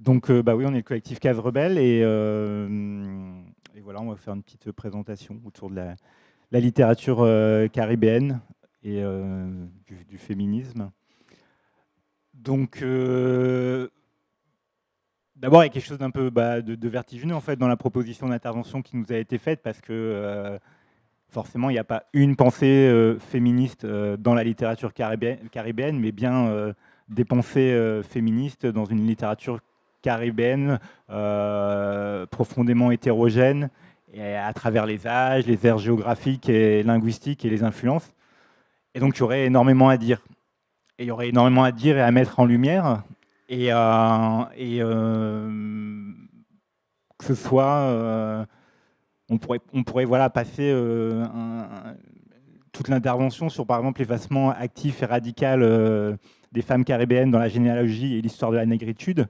Donc, bah oui, on est le collectif Case Rebelle et voilà, on va faire une petite présentation autour de la littérature caribéenne et du féminisme. Donc, d'abord, il y a quelque chose d'un peu de vertigineux en fait dans la proposition d'intervention qui nous a été faite parce que forcément, il n'y a pas une pensée féministe dans la littérature caribéenne, mais bien des pensées féministes dans une littérature caribéenne profondément hétérogène et à travers les âges, les aires géographiques et linguistiques et les influences. Et donc, il y aurait énormément à dire. Et il y aurait énormément à dire et à mettre en lumière. Et que ce soit on pourrait voilà, passer toute l'intervention sur, par exemple, l'effacement actif et radical des femmes caribéennes dans la généalogie et l'histoire de la négritude,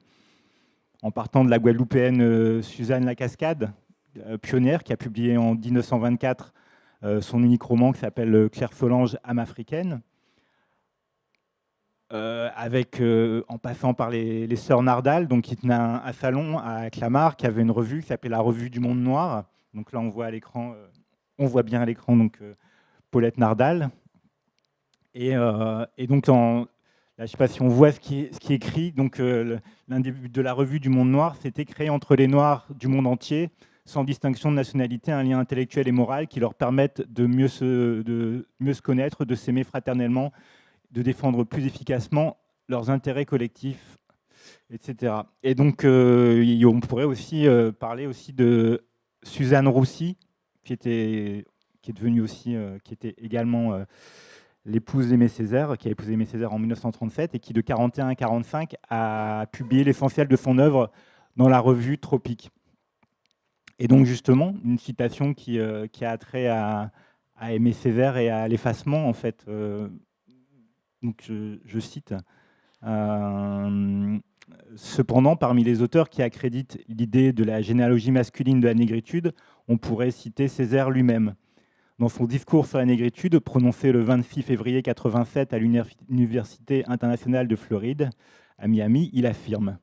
en partant de la Guadeloupéenne Suzanne Lacascade, pionnière, qui a publié en 1924 son unique roman qui s'appelle Claire Solange, âme africaine, en passant par les sœurs Nardal, donc, qui tenaient un salon à Clamart, qui avait une revue qui s'appelait la Revue du Monde Noir. Donc là, on voit à l'écran, on voit bien à l'écran donc Paulette Nardal. Et donc, là, je ne sais pas si on voit ce qui est écrit. Donc, l'un des buts de la Revue du Monde Noir, c'était créer entre les Noirs du monde entier, sans distinction de nationalité, un lien intellectuel et moral qui leur permette de mieux se connaître, de s'aimer fraternellement, de défendre plus efficacement leurs intérêts collectifs, etc. Et donc, on pourrait aussi parler aussi de Suzanne Roussy, qui est devenue aussi, qui était également l'épouse d'Aimé Césaire, qui a épousé Aimé Césaire en 1937 et qui, de 1941 à 1945, a publié l'essentiel de son œuvre dans la revue Tropique. Et donc, justement, une citation qui a trait à Aimé Césaire et à l'effacement, en fait. Donc, je cite. Cependant, parmi les auteurs qui accréditent l'idée de la généalogie masculine de la négritude, on pourrait citer Césaire lui-même. Dans son discours sur la négritude, prononcé le 26 février 1987 à l'Université internationale de Floride, à Miami, il affirme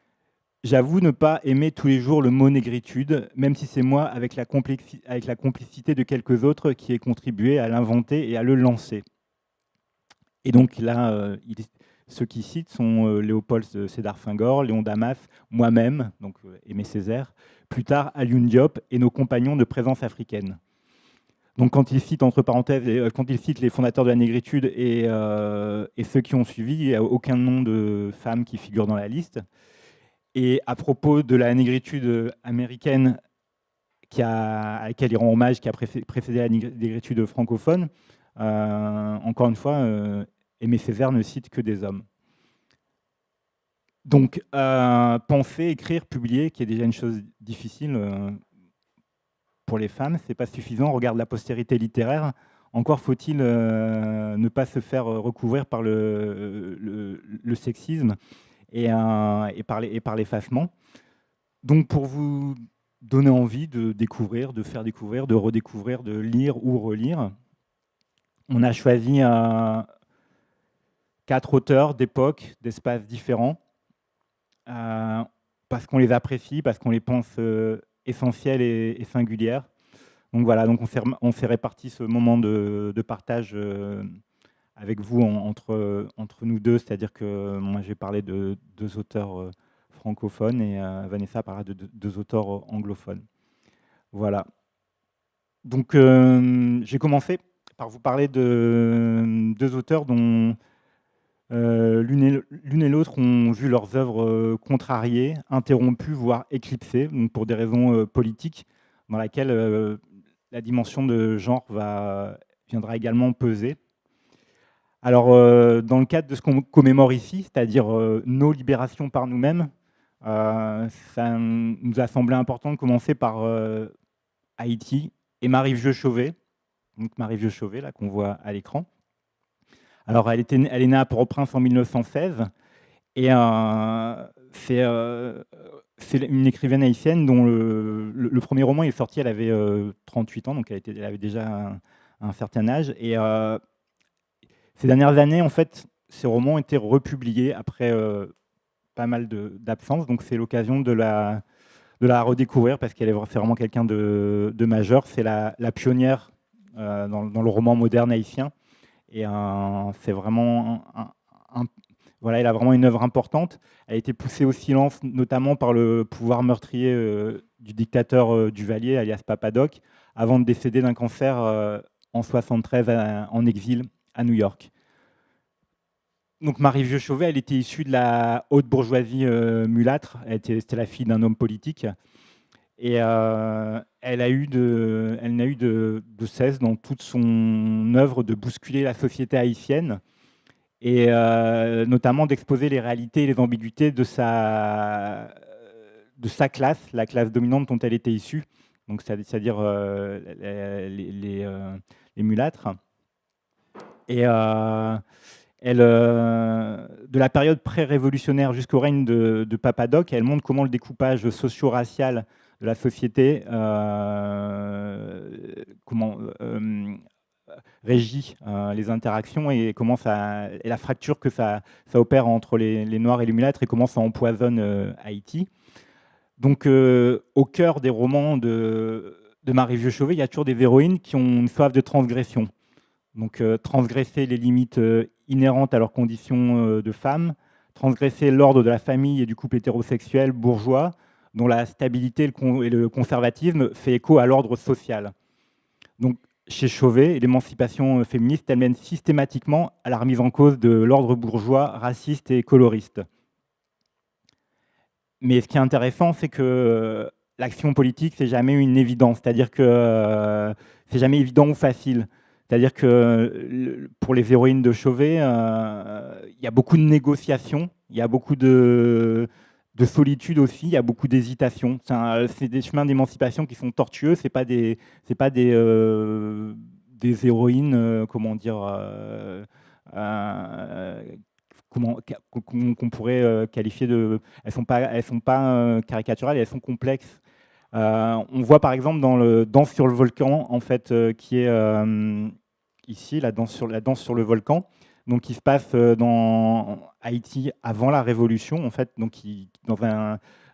« J'avoue ne pas aimer tous les jours le mot négritude, même si c'est moi, avec la complicité de quelques autres, qui ai contribué à l'inventer et à le lancer. » Et donc là, ceux qui citent sont Léopold Sédar Senghor, Léon Damas, moi-même, donc Aimé Césaire, plus tard Alioune Diop et nos compagnons de présence africaine. Donc quand il cite, entre parenthèses, quand il cite les fondateurs de la négritude et ceux qui ont suivi, il n'y a aucun nom de femme qui figure dans la liste. Et à propos de la négritude américaine à laquelle il rend hommage, qui a précédé la négritude francophone, encore une fois, Aimé Césaire ne cite que des hommes. Donc, penser, écrire, publier, qui est déjà une chose difficile pour les femmes, c'est pas suffisant. On regarde la postérité littéraire. Encore faut-il ne pas se faire recouvrir par le sexisme et par l'effacement. Donc, pour vous donner envie de découvrir, de faire découvrir, de redécouvrir, de lire ou relire, on a choisi 4 auteurs d'époques, d'espaces différents, parce qu'on les apprécie, parce qu'on les pense essentielles et singulières. Donc voilà, donc on s'est réparti ce moment de partage avec vous entre nous deux, c'est-à-dire que moi j'ai parlé de 2 auteurs francophones et Vanessa parlera de 2 auteurs anglophones. Voilà. Donc j'ai commencé par vous parler de 2 auteurs dont l'une et l'autre ont vu leurs œuvres contrariées, interrompues, voire éclipsées, donc pour des raisons politiques, dans laquelle la dimension de genre viendra également peser. Alors, dans le cadre de ce qu'on commémore ici, c'est-à-dire nos libérations par nous-mêmes, ça nous a semblé important de commencer par Haïti et Marie-Vieux Chauvet, donc Marie-Vieux Chauvet, là, qu'on voit à l'écran. Alors, elle est née à Port-au-Prince en 1916, et c'est une écrivaine haïtienne dont le premier roman est sorti, elle avait 38 ans, donc elle avait déjà un certain âge. Et ces dernières années, en fait, ces romans ont été republiés après pas mal d'absences, donc c'est l'occasion de la redécouvrir parce qu'elle c'est vraiment quelqu'un de majeur. C'est la pionnière dans le roman moderne haïtien. Et c'est vraiment voilà, elle a vraiment une œuvre importante. Elle a été poussée au silence, notamment par le pouvoir meurtrier du dictateur Duvalier, alias Papadoc, avant de décéder d'un cancer en 73 en exil à New York. Donc Marie Vieux-Chauvet, elle était issue de la haute bourgeoisie mulâtre. C'était la fille d'un homme politique. Et elle n'a eu de cesse dans toute son œuvre de bousculer la société haïtienne et notamment d'exposer les réalités et les ambiguïtés de sa classe, la classe dominante dont elle était issue, donc c'est-à-dire les mulâtres. Et de la période pré-révolutionnaire jusqu'au règne de Papadoc, elle montre comment le découpage socio-racial de la société régit les interactions et comment et la fracture que ça opère entre les Noirs et les mulâtres et comment ça empoisonne Haïti. Donc, au cœur des romans de Marie Vieux-Chauvet, il y a toujours des héroïnes qui ont une soif de transgression. Donc, transgresser les limites inhérentes à leurs conditions de femmes, transgresser l'ordre de la famille et du couple hétérosexuel bourgeois, dont la stabilité et le conservatisme fait écho à l'ordre social. Donc, chez Chauvet, l'émancipation féministe, elle mène systématiquement à la remise en cause de l'ordre bourgeois, raciste et coloriste. Mais ce qui est intéressant, c'est que l'action politique, c'est jamais une évidence. C'est-à-dire que c'est jamais évident ou facile. C'est-à-dire que pour les héroïnes de Chauvet, il y a beaucoup de négociations, il y a beaucoup de solitude aussi, il y a beaucoup d'hésitation. C'est des chemins d'émancipation qui sont tortueux. C'est pas des héroïnes, comment dire, qu'on pourrait qualifier de. Elles sont pas caricaturales, elles sont complexes. On voit par exemple dans le Danse sur le volcan, en fait, qui est ici, la danse sur le volcan, donc qui se passe dans Haïti avant la Révolution, en fait, donc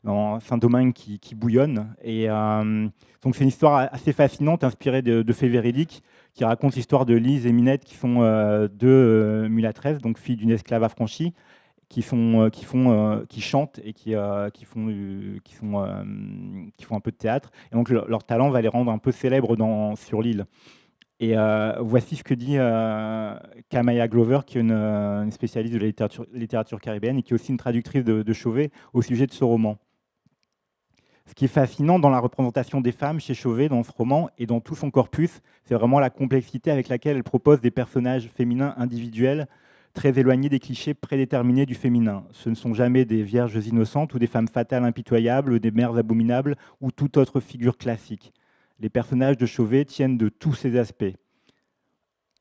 dans Saint-Domingue qui bouillonne. Et donc c'est une histoire assez fascinante, inspirée de faits véridiques, qui raconte l'histoire de Lise et Minette, qui sont deux mulâtresses, donc filles d'une esclave affranchie, qui chantent et qui font un peu de théâtre. Et donc leur talent va les rendre un peu célèbres sur l'île. Et voici ce que dit Kamaya Glover, qui est une spécialiste de la littérature caribéenne et qui est aussi une traductrice de Chauvet au sujet de ce roman. Ce qui est fascinant dans la représentation des femmes chez Chauvet, dans ce roman, et dans tout son corpus, c'est vraiment la complexité avec laquelle elle propose des personnages féminins individuels, très éloignés des clichés prédéterminés du féminin. Ce ne sont jamais des vierges innocentes ou des femmes fatales impitoyables, des mères abominables ou toute autre figure classique. Les personnages de Chauvet tiennent de tous ces aspects.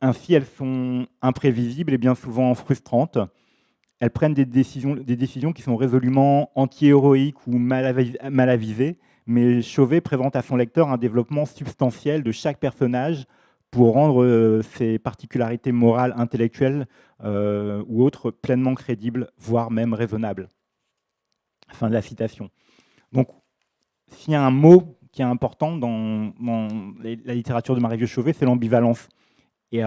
Ainsi, elles sont imprévisibles et bien souvent frustrantes. Elles prennent des décisions qui sont résolument anti-héroïques ou mal avisées, mais Chauvet présente à son lecteur un développement substantiel de chaque personnage pour rendre ses particularités morales, intellectuelles ou autres pleinement crédibles, voire même raisonnables. Fin de la citation. Donc, s'il y a un mot qui est important dans la littérature de Marie Vieux-Chauvet, c'est l'ambivalence. Et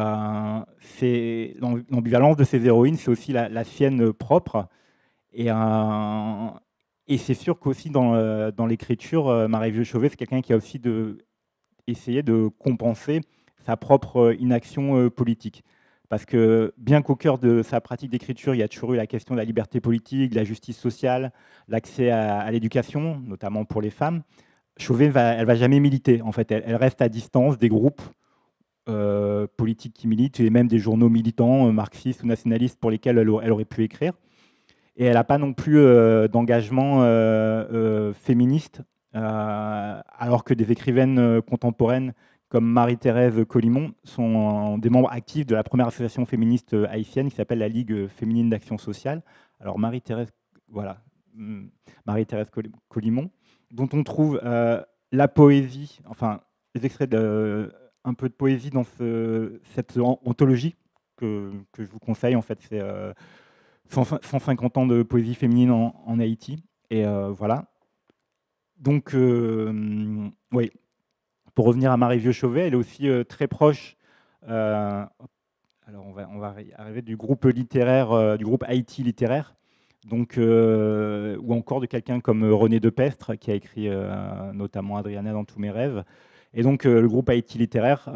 l'ambivalence de ces héroïnes, c'est aussi la sienne propre. Et c'est sûr qu'aussi dans l'écriture, Marie Vieux-Chauvet, c'est quelqu'un qui a aussi essayé de compenser sa propre inaction politique. Parce que bien qu'au cœur de sa pratique d'écriture, il y a toujours eu la question de la liberté politique, de la justice sociale, l'accès à l'éducation, notamment pour les femmes, Chauvet, elle va jamais militer. En fait, elle reste à distance des groupes politiques qui militent et même des journaux militants, marxistes ou nationalistes pour lesquels elle aurait pu écrire. Et elle n'a pas non plus d'engagement féministe, alors que des écrivaines contemporaines comme Marie-Thérèse Colimont sont des membres actifs de la première association féministe haïtienne qui s'appelle la Ligue féminine d'action sociale. Alors Marie-Thérèse Colimont, dont on trouve la poésie, enfin les extraits un peu de poésie dans cette anthologie que je vous conseille. En fait, 150 ans de poésie féminine en Haïti. Et voilà. Donc, oui. Pour revenir à Marie Vieux-Chauvet, elle est aussi très proche. Alors, on va arriver du groupe littéraire, du groupe Haïti littéraire. Donc, ou encore de quelqu'un comme René Depestre, qui a écrit notamment Adriana dans tous mes rêves. Et donc, le groupe Haïti littéraire,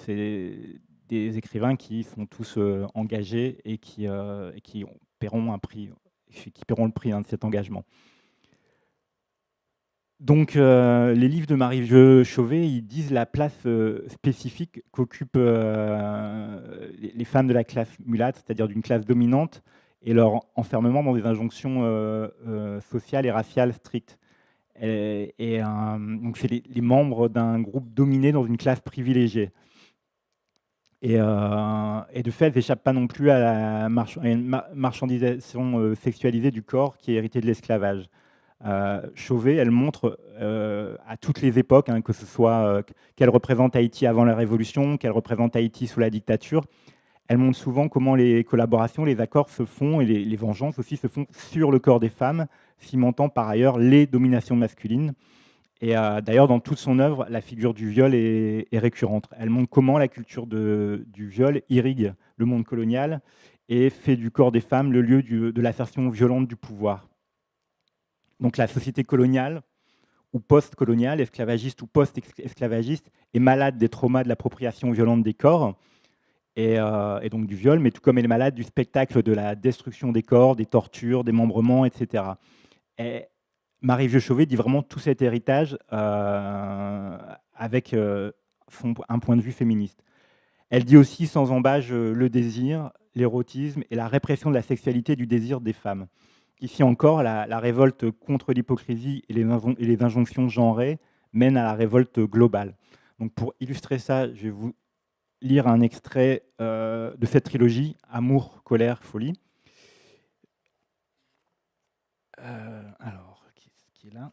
c'est des écrivains qui sont tous engagés et qui paieront un prix, qui paieront le prix de cet engagement. Donc, les livres de Marie-Vieux Chauvet, ils disent la place spécifique qu'occupent les femmes de la classe mulatte, c'est-à-dire d'une classe dominante, et leur enfermement dans des injonctions sociales et raciales strictes. Donc, c'est les membres d'un groupe dominé dans une classe privilégiée. Et de fait, elles n'échappent pas non plus à la marchandisation sexualisée du corps qui est héritée de l'esclavage. Chauvet, elle montre à toutes les époques, que ce soit qu'elle représente Haïti avant la Révolution, qu'elle représente Haïti sous la dictature, elle montre souvent comment les collaborations, les accords se font, et les vengeances aussi se font sur le corps des femmes, cimentant par ailleurs les dominations masculines. Et d'ailleurs, dans toute son œuvre, la figure du viol est récurrente. Elle montre comment la culture du viol irrigue le monde colonial et fait du corps des femmes le lieu de l'assertion violente du pouvoir. Donc la société coloniale ou post-coloniale, esclavagiste ou post-esclavagiste, est malade des traumas de l'appropriation violente des corps et donc du viol, mais tout comme elle est malade du spectacle de la destruction des corps, des tortures, des démembrements, etc. Et Marie Vieux-Chauvet dit vraiment tout cet héritage avec un point de vue féministe. Elle dit aussi sans embâche le désir, l'érotisme et la répression de la sexualité et du désir des femmes. Ici encore, la révolte contre l'hypocrisie et les injonctions genrées mène à la révolte globale. Donc pour illustrer ça, je vais vous lire un extrait de cette trilogie, Amour, colère, folie. Alors, qui est là ?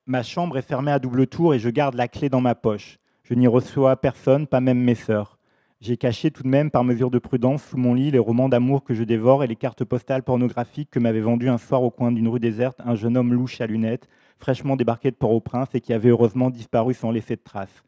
Ma chambre est fermée à double tour et je garde la clé dans ma poche. Je n'y reçois personne, pas même mes sœurs. J'ai caché tout de même, par mesure de prudence, sous mon lit les romans d'amour que je dévore et les cartes postales pornographiques que m'avait vendues un soir au coin d'une rue déserte un jeune homme louche à lunettes, fraîchement débarqué de Port-au-Prince et qui avait heureusement disparu sans laisser de traces.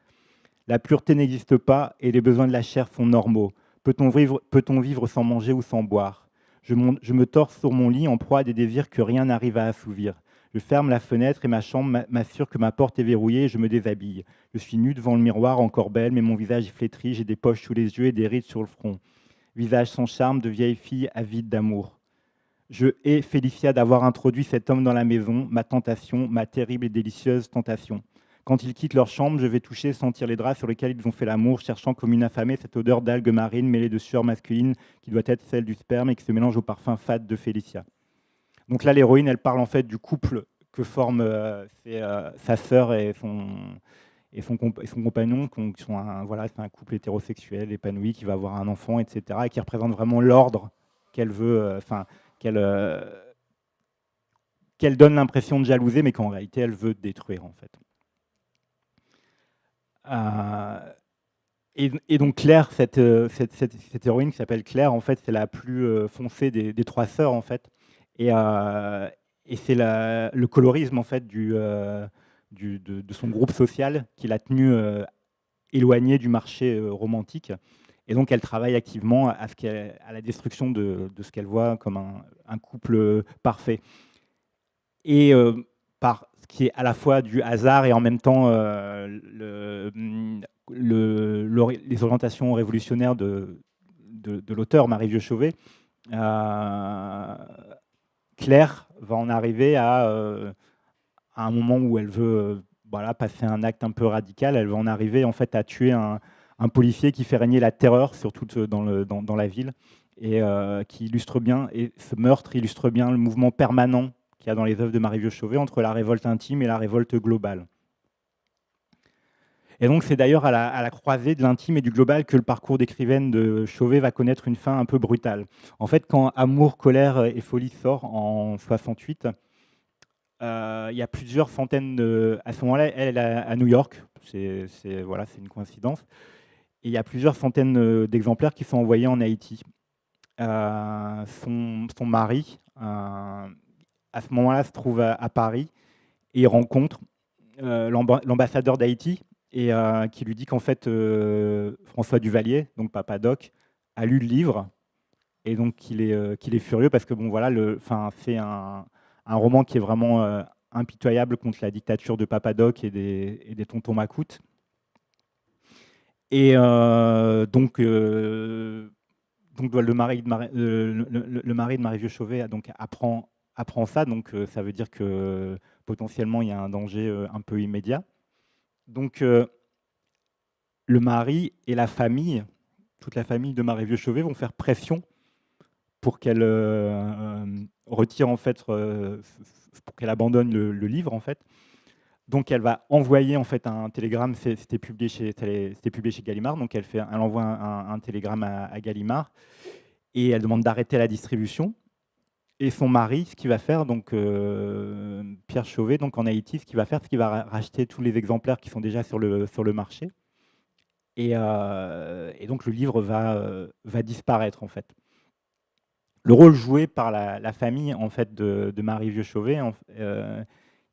La pureté n'existe pas et les besoins de la chair sont normaux. Peut-on vivre sans manger ou sans boire ? Je me torse sur mon lit en proie à des désirs que rien n'arrive à assouvir. Je ferme la fenêtre et ma chambre m'assure que ma porte est verrouillée et je me déshabille. Je suis nue devant le miroir, encore belle, mais mon visage est flétri, j'ai des poches sous les yeux et des rides sur le front. Visage sans charme de vieille fille avide d'amour. Je hais Félicia d'avoir introduit cet homme dans la maison, ma tentation, ma terrible et délicieuse tentation. Quand ils quittent leur chambre, je vais toucher, sentir les draps sur lesquels ils ont fait l'amour, cherchant comme une affamée cette odeur d'algues marines mêlée de sueur masculine qui doit être celle du sperme et qui se mélange au parfum fade de Félicia. Donc là, l'héroïne, elle parle en fait du couple que forment sa sœur et son compagnon, qui sont c'est un couple hétérosexuel, épanoui, qui va avoir un enfant, etc., et qui représente vraiment l'ordre qu'elle veut, qu'elle donne l'impression de jalouser, mais qu'en réalité, elle veut détruire, en fait. Et donc Claire, cette héroïne qui s'appelle Claire, en fait, c'est la plus foncée des trois sœurs, en fait. Et c'est le colorisme, en fait, de son groupe social qui l'a tenue éloignée du marché romantique. Et donc, elle travaille activement à la destruction de ce qu'elle voit comme un couple parfait. Et par ce qui est à la fois du hasard et en même temps les orientations révolutionnaires de l'auteur Marie Vieux-Chauvet, Claire va en arriver à un moment où elle veut passer un acte un peu radical. Elle va en arriver en fait à tuer un policier qui fait régner la terreur, surtout dans la ville, et qui illustre bien, et ce meurtre illustre bien le mouvement permanent qu'il y a dans les œuvres de Marie Vieux-Chauvet entre la révolte intime et la révolte globale. Et donc c'est d'ailleurs à la croisée de l'intime et du global que le parcours d'écrivaine de Chauvet va connaître une fin un peu brutale. En fait, quand Amour, colère et folie sort en 68, il y a plusieurs centaines à ce moment-là, elle est à New York, c'est une coïncidence. Et il y a plusieurs centaines d'exemplaires qui sont envoyés en Haïti. Son mari, à ce moment-là, se trouve à Paris et il rencontre l'ambassadeur d'Haïti et qui lui dit qu'en fait, François Duvalier, donc Papa Doc, a lu le livre et donc qu'il est furieux parce que bon, voilà, c'est un roman qui est vraiment impitoyable contre la dictature de Papa Doc et des tontons macoutes. Et donc le mari de Marie Vieux Chauvet donc apprend ça, donc ça veut dire que potentiellement il y a un danger un peu immédiat. Donc le mari et la famille, toute la famille de Marie Vieux Chauvet vont faire pression pour qu'elle retire en fait, pour qu'elle abandonne le livre en fait. Donc elle va envoyer en fait un télégramme, c'était publié chez Gallimard, donc elle envoie un télégramme à Gallimard et elle demande d'arrêter la distribution. Et son mari, ce qu'il va faire, donc Pierre Chauvet, donc en Haïti, ce qu'il va faire, c'est qu'il va racheter tous les exemplaires qui sont déjà sur le marché. Et donc le livre va disparaître en fait. Le rôle joué par la famille en fait de Marie Vieux Chauvet,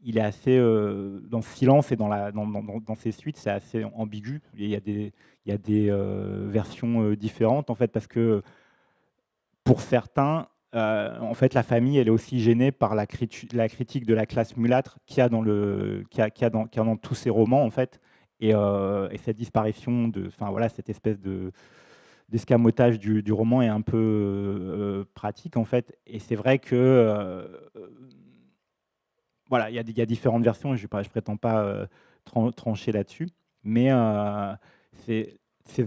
il est assez dans le silence et dans ses suites, c'est assez ambigu. Il y a des versions différentes en fait parce que pour certains, en fait, la famille, elle est aussi gênée par la critique de la classe mulâtre qu'il y a dans tous ces romans, en fait, et cette disparition enfin voilà, cette espèce d'escamotage du roman est un peu pratique, en fait. Et c'est vrai que voilà, il y a différentes versions. Je prétends pas trancher là-dessus, mais ces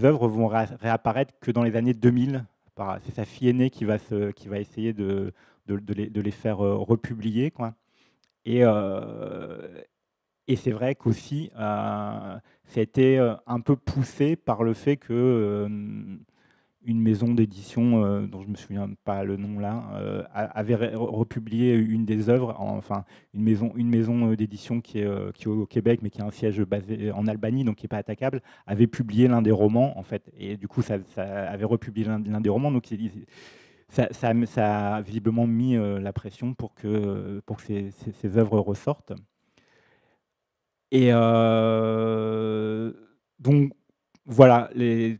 œuvres vont réapparaître que dans les années 2000. C'est sa fille aînée qui va essayer de les faire republier, quoi. Et, c'est vrai qu'aussi, ça a été un peu poussé par le fait que une maison d'édition dont je ne me souviens pas le nom là, avait republié une des œuvres, enfin une maison d'édition qui est au Québec, mais qui a un siège basé en Albanie, donc qui n'est pas attaquable, avait publié l'un des romans, en fait. Et du coup, ça avait republié l'un des romans. Donc ça a visiblement mis la pression pour que ces œuvres ressortent. Et donc, voilà, le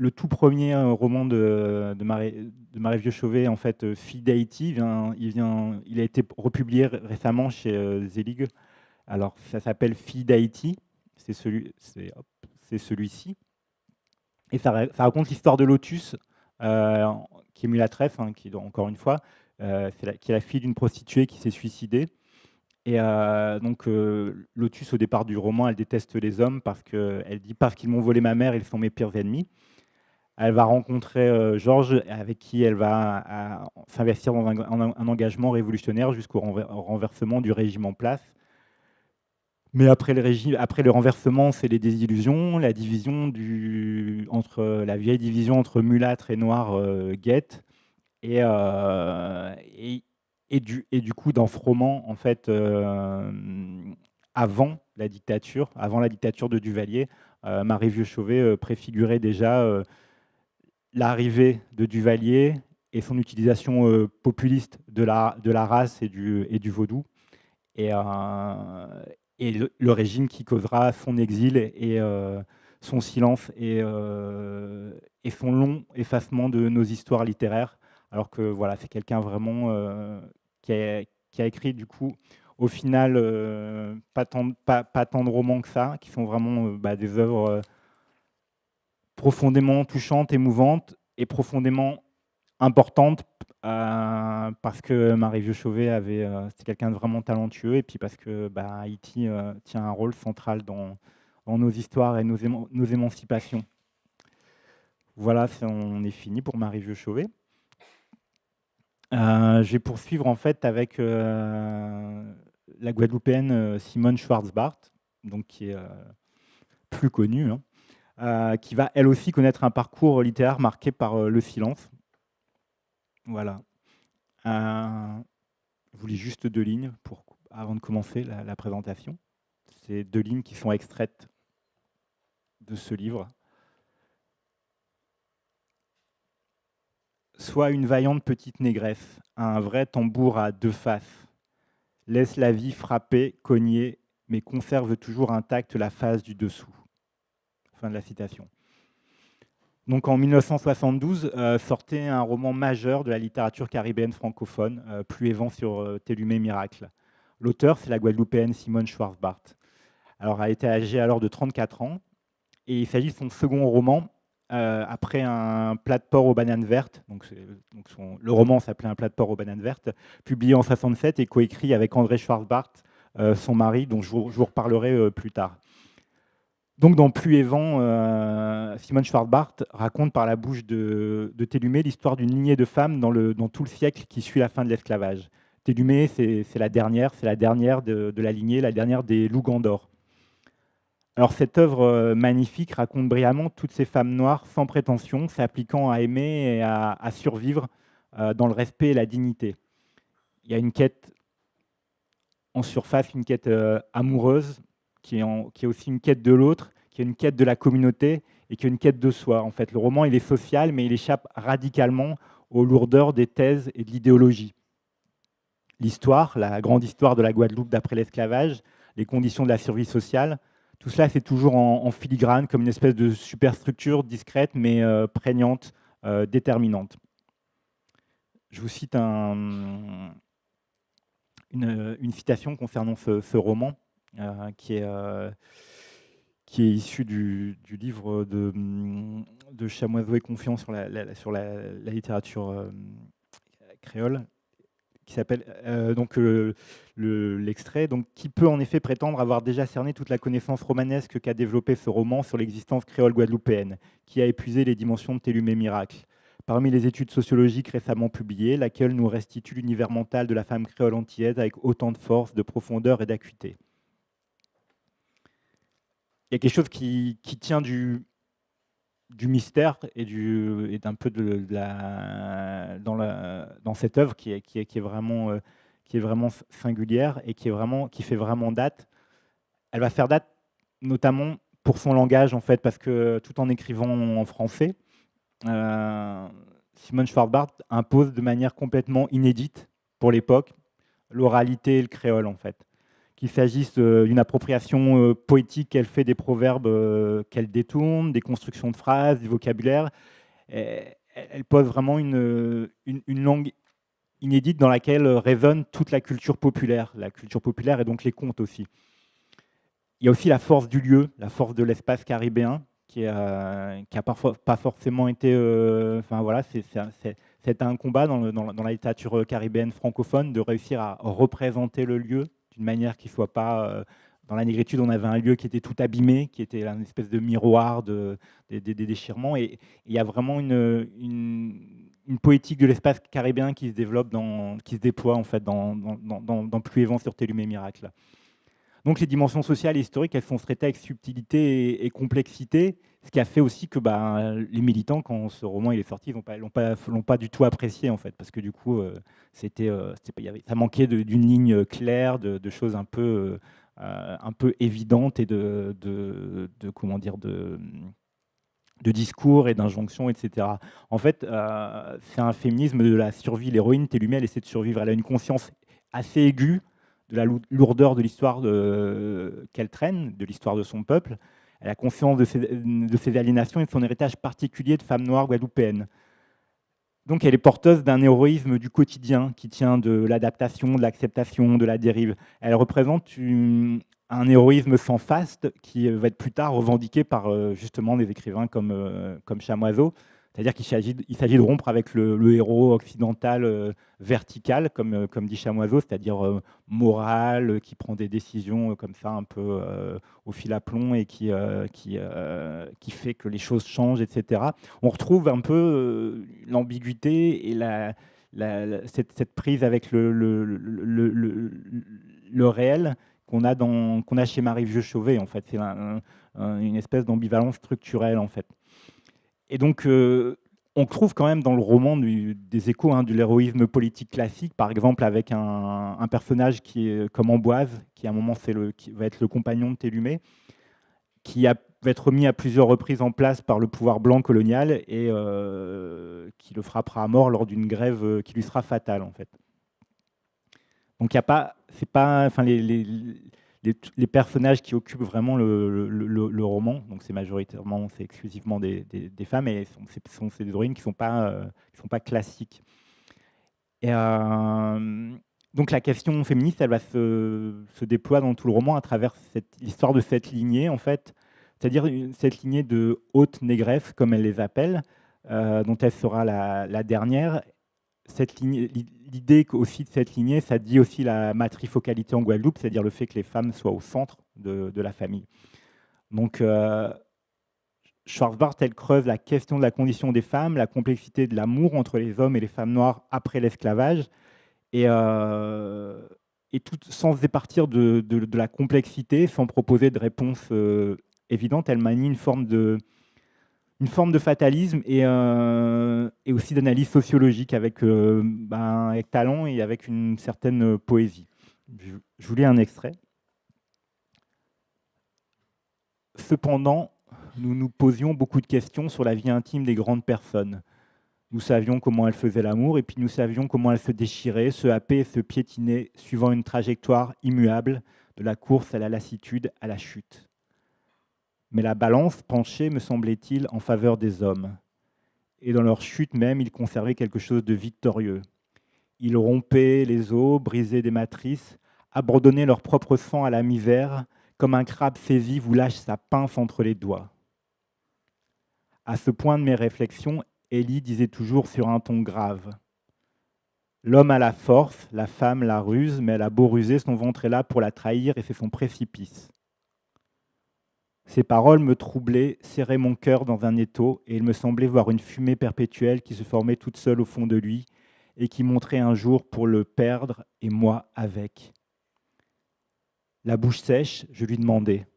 tout premier roman de Marie Vieux Chauvet, en fait, Fille d'Haïti, il a été republié récemment chez Zelig. Alors, ça s'appelle Fille d'Haïti, c'est celui-ci. Et ça raconte l'histoire de Lotus, qui est mulâtresse, hein, qui, encore une fois, qui est la fille d'une prostituée qui s'est suicidée. Et donc, Lotus, au départ du roman, elle déteste les hommes parce qu'elle dit « parce qu'ils m'ont volé ma mère, ils sont mes pires ennemis ». Elle va rencontrer Georges, avec qui elle va s'investir dans un engagement révolutionnaire jusqu'au renversement du régime en place. Mais après le renversement, c'est les désillusions, la division entre la vieille division entre mulâtres et noirs guette. Et du coup, dans ce roman, en fait, avant la dictature de Duvalier, Marie Vieux Chauvet préfigurait déjà l'arrivée de Duvalier et son utilisation populiste de la race et du vaudou, et le régime qui causera son exil et son silence et son long effacement de nos histoires littéraires. Alors que voilà, c'est quelqu'un vraiment qui a écrit du coup au final pas tant de romans que ça, qui sont vraiment des œuvres profondément touchantes, émouvantes et profondément importante parce que Marie Vieux Chauvet c'était quelqu'un de vraiment talentueux, et puis parce que Haïti tient un rôle central dans nos histoires et nos émancipations. Voilà, on est fini pour Marie Vieux Chauvet. Je vais poursuivre en fait avec la Guadeloupéenne Simone Schwarzbart, donc qui est plus connue, hein, qui va elle aussi connaître un parcours littéraire marqué par le silence. Voilà. Je vous lis juste 2 lignes avant de commencer la présentation. C'est 2 lignes qui sont extraites de ce livre. Sois une vaillante petite négresse, un vrai tambour à deux faces. Laisse la vie frapper, cogner, mais conserve toujours intacte la face du dessous. Fin de la citation. Donc en 1972, sortait un roman majeur de la littérature caribéenne francophone, Pluévent sur Télumé Miracle. L'auteur, c'est la Guadeloupéenne Simone Schwarzbart. Alors, elle était âgée alors de 34 ans, et il s'agit de son second roman, après un plat de porc aux bananes vertes. Le roman s'appelait Un plat de porc aux bananes vertes, publié en 67 et coécrit avec André Schwarzbart, son mari, dont je vous reparlerai plus tard. Donc, dans Pluie et Vent, Simone Schwarzbart raconte par la bouche de Télumé l'histoire d'une lignée de femmes dans tout le siècle qui suit la fin de l'esclavage. Télumé, c'est la dernière de la lignée, la dernière des Lougandors. Alors, cette œuvre magnifique raconte brillamment toutes ces femmes noires sans prétention, s'appliquant à aimer et à survivre dans le respect et la dignité. Il y a une quête en surface, une quête amoureuse, qui est aussi une quête de l'autre, qui est une quête de la communauté et qui est une quête de soi. En fait, le roman, il est social, mais il échappe radicalement aux lourdeurs des thèses et de l'idéologie. L'histoire, la grande histoire de la Guadeloupe d'après l'esclavage, les conditions de la survie sociale, tout cela, c'est toujours en filigrane, comme une espèce de superstructure discrète, mais prégnante, déterminante. Je vous cite une citation concernant ce roman, qui est issu du livre de Chamoiseau et Confiant sur la littérature créole, qui s'appelle l'extrait. Donc, qui peut en effet prétendre avoir déjà cerné toute la connaissance romanesque qu'a développé ce roman sur l'existence créole guadeloupéenne, qui a épuisé les dimensions de Télumé Miracle. Parmi les études sociologiques récemment publiées, laquelle nous restitue l'univers mental de la femme créole antillaise avec autant de force, de profondeur et d'acuité. Il y a quelque chose qui tient du mystère et d'un peu dans cette œuvre qui est vraiment singulière et qui fait vraiment date. Elle va faire date notamment pour son langage, en fait, parce que tout en écrivant en français, Simone Schwarzbart impose de manière complètement inédite pour l'époque l'oralité et le créole, en fait. Qu'il s'agisse d'une appropriation poétique qu'elle fait des proverbes qu'elle détourne, des constructions de phrases, du vocabulaire. Elle pose vraiment une langue inédite dans laquelle résonne toute la culture populaire et donc les contes aussi. Il y a aussi la force du lieu, la force de l'espace caribéen, qui a parfois pas forcément été... c'est un combat dans la littérature caribéenne francophone de réussir à représenter le lieu d'une manière qui ne soit pas... dans la négritude, on avait un lieu qui était tout abîmé, qui était une espèce de miroir des déchirements. Et il y a vraiment une poétique de l'espace caribéen qui se développe, qui se déploie en fait dans Pluie et Vent sur Télumé Miracle. Donc les dimensions sociales et historiques, elles sont traitées avec subtilité et complexité, ce qui a fait aussi que les militants, quand ce roman il est sorti, l'ont pas du tout apprécié, en fait, parce que du coup, ça manquait d'une ligne claire, de choses un peu évidentes et de discours et d'injonctions, etc. En fait, c'est un féminisme de la survie. L'héroïne, Télumé, elle essaie de survivre. Elle a une conscience assez aiguë de la lourdeur de l'histoire qu'elle traîne, de l'histoire de son peuple. Elle a conscience de ses aliénations et de son héritage particulier de femme noire guadeloupéenne. Donc elle est porteuse d'un héroïsme du quotidien qui tient de l'adaptation, de l'acceptation, de la dérive. Elle représente un héroïsme sans faste qui va être plus tard revendiqué par justement des écrivains comme Chamoiseau. C'est-à-dire qu'il s'agit de rompre avec le héros occidental vertical, comme dit Chamoiseau, c'est-à-dire moral, qui prend des décisions comme ça un peu au fil à plomb et qui fait que les choses changent, etc. On retrouve un peu l'ambiguïté et cette prise avec le réel qu'on a chez Marie Vieux-Chauvet, en fait. C'est une espèce d'ambivalence structurelle, en fait. Et donc, on trouve quand même dans le roman des échos de l'héroïsme politique classique, par exemple avec un personnage qui est comme Amboise, qui à un moment qui va être le compagnon de Télumé, qui a va être mis à plusieurs reprises en place par le pouvoir blanc colonial et qui le frappera à mort lors d'une grève qui lui sera fatale, en fait. Donc il y a pas, c'est pas, enfin les personnages qui occupent vraiment le roman, donc c'est majoritairement, c'est exclusivement des femmes, et c'est des héroïnes qui sont pas classiques. Et donc la question féministe, elle va se déploie dans tout le roman à travers l'histoire de cette lignée, en fait, c'est-à-dire cette lignée de hautes négresses, comme elle les appelle, dont elle sera la dernière. L'idée aussi de cette lignée, ça dit aussi la matrifocalité en Guadeloupe, c'est-à-dire le fait que les femmes soient au centre de la famille. Donc, Schwarzbart, elle creuse la question de la condition des femmes, la complexité de l'amour entre les hommes et les femmes noires après l'esclavage, et tout sans se départir de la complexité, sans proposer de réponse évidente, elle manie une forme de fatalisme et aussi d'analyse sociologique avec talent et avec une certaine poésie. Je vous lis un extrait. Cependant, nous nous posions beaucoup de questions sur la vie intime des grandes personnes. Nous savions comment elles faisaient l'amour et puis nous savions comment elles se déchiraient, se happaient et se piétinaient, suivant une trajectoire immuable de la course à la lassitude, à la chute. Mais la balance penchait, me semblait-il, en faveur des hommes. Et dans leur chute même, ils conservaient quelque chose de victorieux. Ils rompaient les os, brisaient des matrices, abandonnaient leur propre sang à la misère, comme un crabe saisi vous lâche sa pince entre les doigts. À ce point de mes réflexions, Élie disait toujours sur un ton grave. L'homme a la force, la femme la ruse, mais elle a beau ruser, son ventre est là pour la trahir et c'est son précipice. Ces paroles me troublaient, serraient mon cœur dans un étau, et il me semblait voir une fumée perpétuelle qui se formait toute seule au fond de lui, et qui montrait un jour pour le perdre, et moi avec. La bouche sèche, je lui demandais.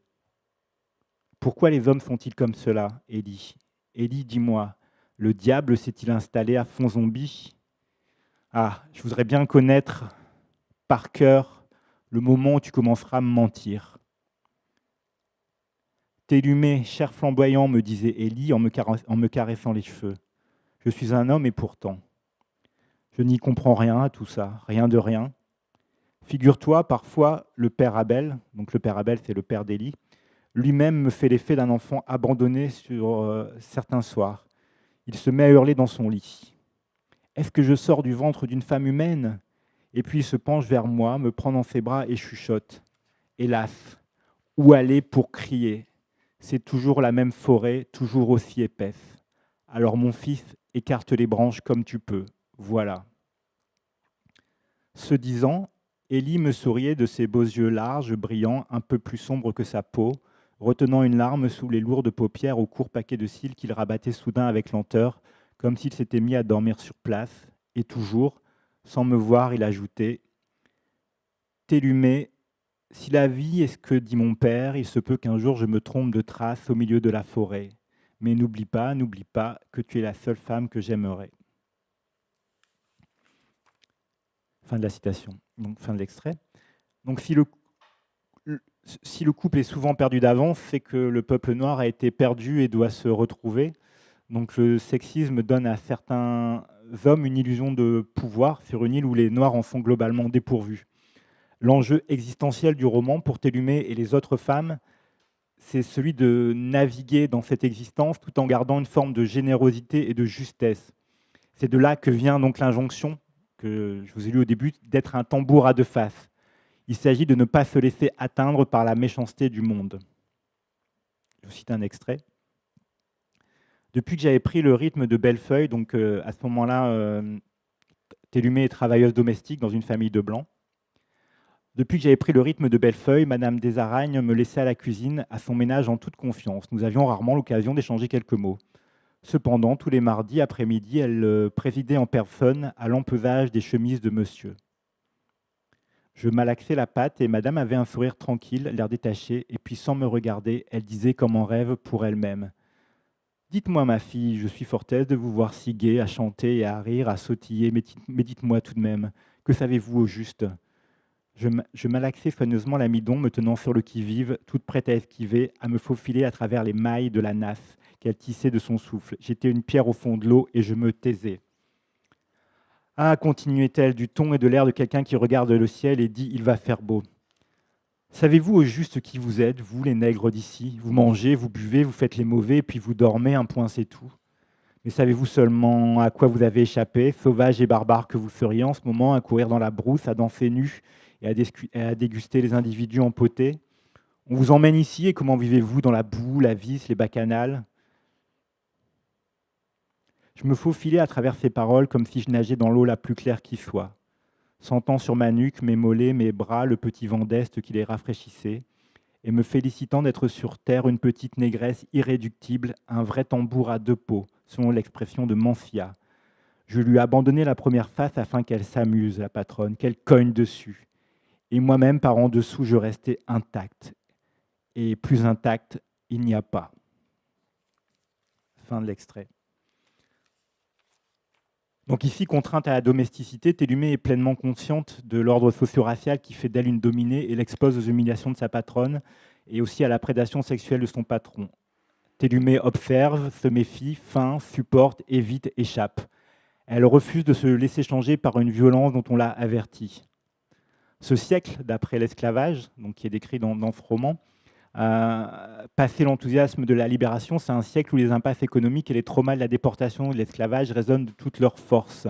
Pourquoi les hommes sont-ils comme cela, Élie ? Élie, dis-moi, le diable s'est-il installé à fond zombie ? Ah, je voudrais bien connaître par cœur le moment où tu commenceras à me mentir. Télumé, cher flamboyant, me disait Élie en me caressant les cheveux. Je suis un homme et pourtant. Je n'y comprends rien à tout ça, rien de rien. Figure-toi, parfois, le père Abel, donc le père Abel, c'est le père d'Élie, lui-même me fait l'effet d'un enfant abandonné sur certains soirs. Il se met à hurler dans son lit. Est-ce que je sors du ventre d'une femme humaine ? Et puis il se penche vers moi, me prend dans ses bras et chuchote. Hélas, où aller pour crier ? C'est toujours la même forêt, toujours aussi épaisse. Alors mon fils, écarte les branches comme tu peux. Voilà. Ce disant, Élie me souriait de ses beaux yeux larges, brillants, un peu plus sombres que sa peau, retenant une larme sous les lourdes paupières au court paquet de cils qu'il rabattait soudain avec lenteur, comme s'il s'était mis à dormir sur place, et toujours, sans me voir, il ajoutait « Télumé, si la vie est ce que dit mon père, il se peut qu'un jour je me trompe de trace au milieu de la forêt. Mais n'oublie pas que tu es la seule femme que j'aimerais. » Fin de la citation, donc fin de l'extrait. Donc si le couple est souvent perdu d'avance, c'est que le peuple noir a été perdu et doit se retrouver. Donc le sexisme donne à certains hommes une illusion de pouvoir sur une île où les Noirs en sont globalement dépourvus. L'enjeu existentiel du roman pour Télumé et les autres femmes, c'est celui de naviguer dans cette existence tout en gardant une forme de générosité et de justesse. C'est de là que vient donc l'injonction, que je vous ai lu au début, d'être un tambour à deux faces. Il s'agit de ne pas se laisser atteindre par la méchanceté du monde. Je vous cite un extrait. Depuis que j'avais pris le rythme de Bellefeuille, donc à ce moment-là, Télumé est travailleuse domestique dans une famille de Blancs. Depuis que j'avais pris le rythme de Bellefeuille, Madame Desaragnes me laissait à la cuisine, à son ménage en toute confiance. Nous avions rarement l'occasion d'échanger quelques mots. Cependant, tous les mardis après-midi, elle présidait en personne à l'empesage des chemises de monsieur. Je malaxais la pâte et Madame avait un sourire tranquille, l'air détaché, et puis sans me regarder, elle disait comme en rêve pour elle-même. « Dites-moi, ma fille, je suis fort aise de vous voir si gaie, à chanter et à rire, à sautiller, mais dites-moi tout de même, que savez-vous au juste ? Je malaxais soigneusement l'amidon, me tenant sur le qui-vive, toute prête à esquiver, à me faufiler à travers les mailles de la nasse qu'elle tissait de son souffle. J'étais une pierre au fond de l'eau et je me taisais. Ah, continuait-elle, du ton et de l'air de quelqu'un qui regarde le ciel et dit « Il va faire beau ». Savez-vous au juste qui vous êtes, vous les nègres d'ici? Vous mangez, vous buvez, vous faites les mauvais, puis vous dormez, un point c'est tout. Mais savez-vous seulement à quoi vous avez échappé, sauvage et barbare que vous seriez en ce moment, à courir dans la brousse, à danser nu et à déguster les individus empotés? On vous emmène ici et comment vivez-vous dans la boue, la vis, les bacchanales? Je me faufilais à travers ces paroles comme si je nageais dans l'eau la plus claire qui soit, sentant sur ma nuque, mes mollets, mes bras le petit vent d'est qui les rafraîchissait, et me félicitant d'être sur terre une petite négresse irréductible, un vrai tambour à deux peaux, selon l'expression de Mancia. Je lui ai abandonné la première face afin qu'elle s'amuse, la patronne, qu'elle cogne dessus. Et moi-même, par en dessous, je restais intact. Et plus intact, il n'y a pas. Fin de l'extrait. Donc ici, contrainte à la domesticité, Télumé est pleinement consciente de l'ordre socio-racial qui fait d'elle une dominée et l'expose aux humiliations de sa patronne et aussi à la prédation sexuelle de son patron. Télumé observe, se méfie, feint, supporte, évite, échappe. Elle refuse de se laisser changer par une violence dont on l'a avertie. Ce siècle, d'après l'esclavage, donc qui est décrit dans ce roman, passé l'enthousiasme de la libération, c'est un siècle où les impasses économiques et les traumas de la déportation et de l'esclavage résonnent de toute leur force.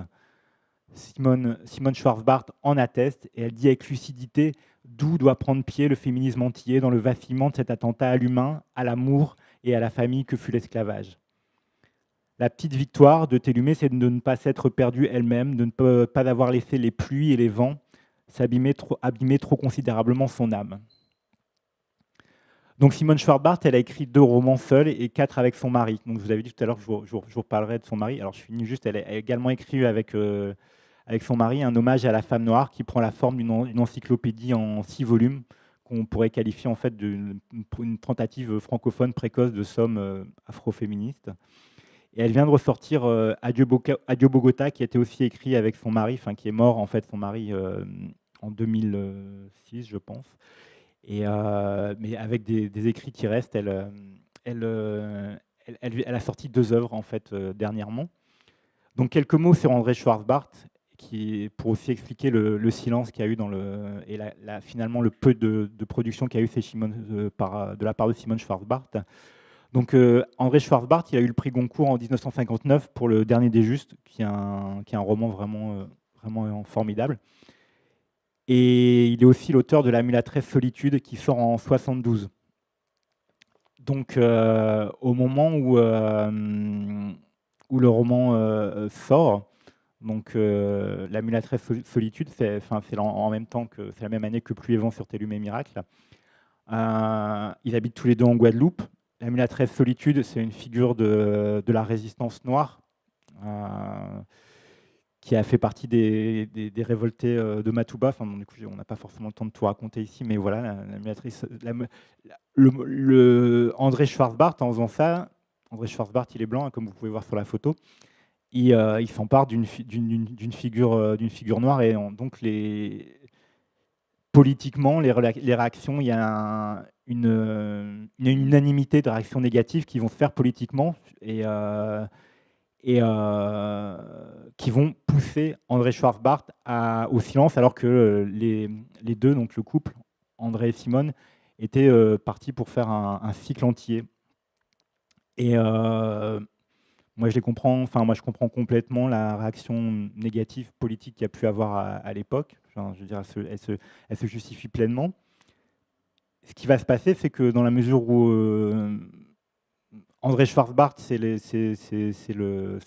Simone Schwarzbart en atteste et elle dit avec lucidité d'où doit prendre pied le féminisme antillais dans le vacillement de cet attentat à l'humain, à l'amour et à la famille que fut l'esclavage. La petite victoire de Télumé, c'est de ne pas s'être perdue elle-même, de ne pas avoir laissé les pluies et les vents abîmer trop considérablement son âme. Donc Simone Schwarzbart, elle a écrit 2 romans seuls et 4 avec son mari. Donc je vous avais dit tout à l'heure que je vous reparlerai de son mari. Alors je finis juste, elle a également écrit avec son mari un hommage à la femme noire qui prend la forme d'une encyclopédie en 6 volumes qu'on pourrait qualifier en fait d'une tentative francophone précoce de somme afroféministe. Et elle vient de ressortir Adieu Bogota, qui a été aussi écrit avec son mari, enfin qui est mort en fait son mari en 2006, je pense. Et, mais avec des écrits qui restent, elle a sorti 2 œuvres en fait dernièrement. Donc quelques mots sur André Schwarzbart, pour aussi expliquer le silence qu'il y a eu et finalement le peu de production qu'il y a eu de la part de Simone Schwarzbart. Donc André Schwarzbart, il a eu le prix Goncourt en 1959 pour Le Dernier des Justes, qui est un roman vraiment formidable. Et il est aussi l'auteur de La Mulâtresse Solitude, qui sort en 1972. Donc au moment où le roman sort, donc La Mulâtresse Solitude, c'est en même temps que c'est la même année que Pluie et vent sur Télumé Miracle. Ils habitent tous les deux en Guadeloupe. La Mulâtresse Solitude, c'est une figure de la résistance noire qui a fait partie des révoltés de Matouba. Enfin, du coup, on n'a pas forcément le temps de tout raconter ici, mais voilà, André Schwarzbart, en faisant ça, André Schwarzbart, il est blanc, hein, comme vous pouvez voir sur la photo, il s'empare d'une figure noire, et donc politiquement, les réactions, il y a une unanimité de réactions négatives qui vont se faire politiquement et qui vont pousser André Schwarzbart au silence, alors que les deux, donc le couple, André et Simone, étaient partis pour faire un cycle entier. Et moi, je comprends complètement la réaction négative politique qu'il y a pu avoir à l'époque. Enfin, je veux dire, elle se justifie pleinement. Ce qui va se passer, c'est que dans la mesure où André Schwarzbart, c'est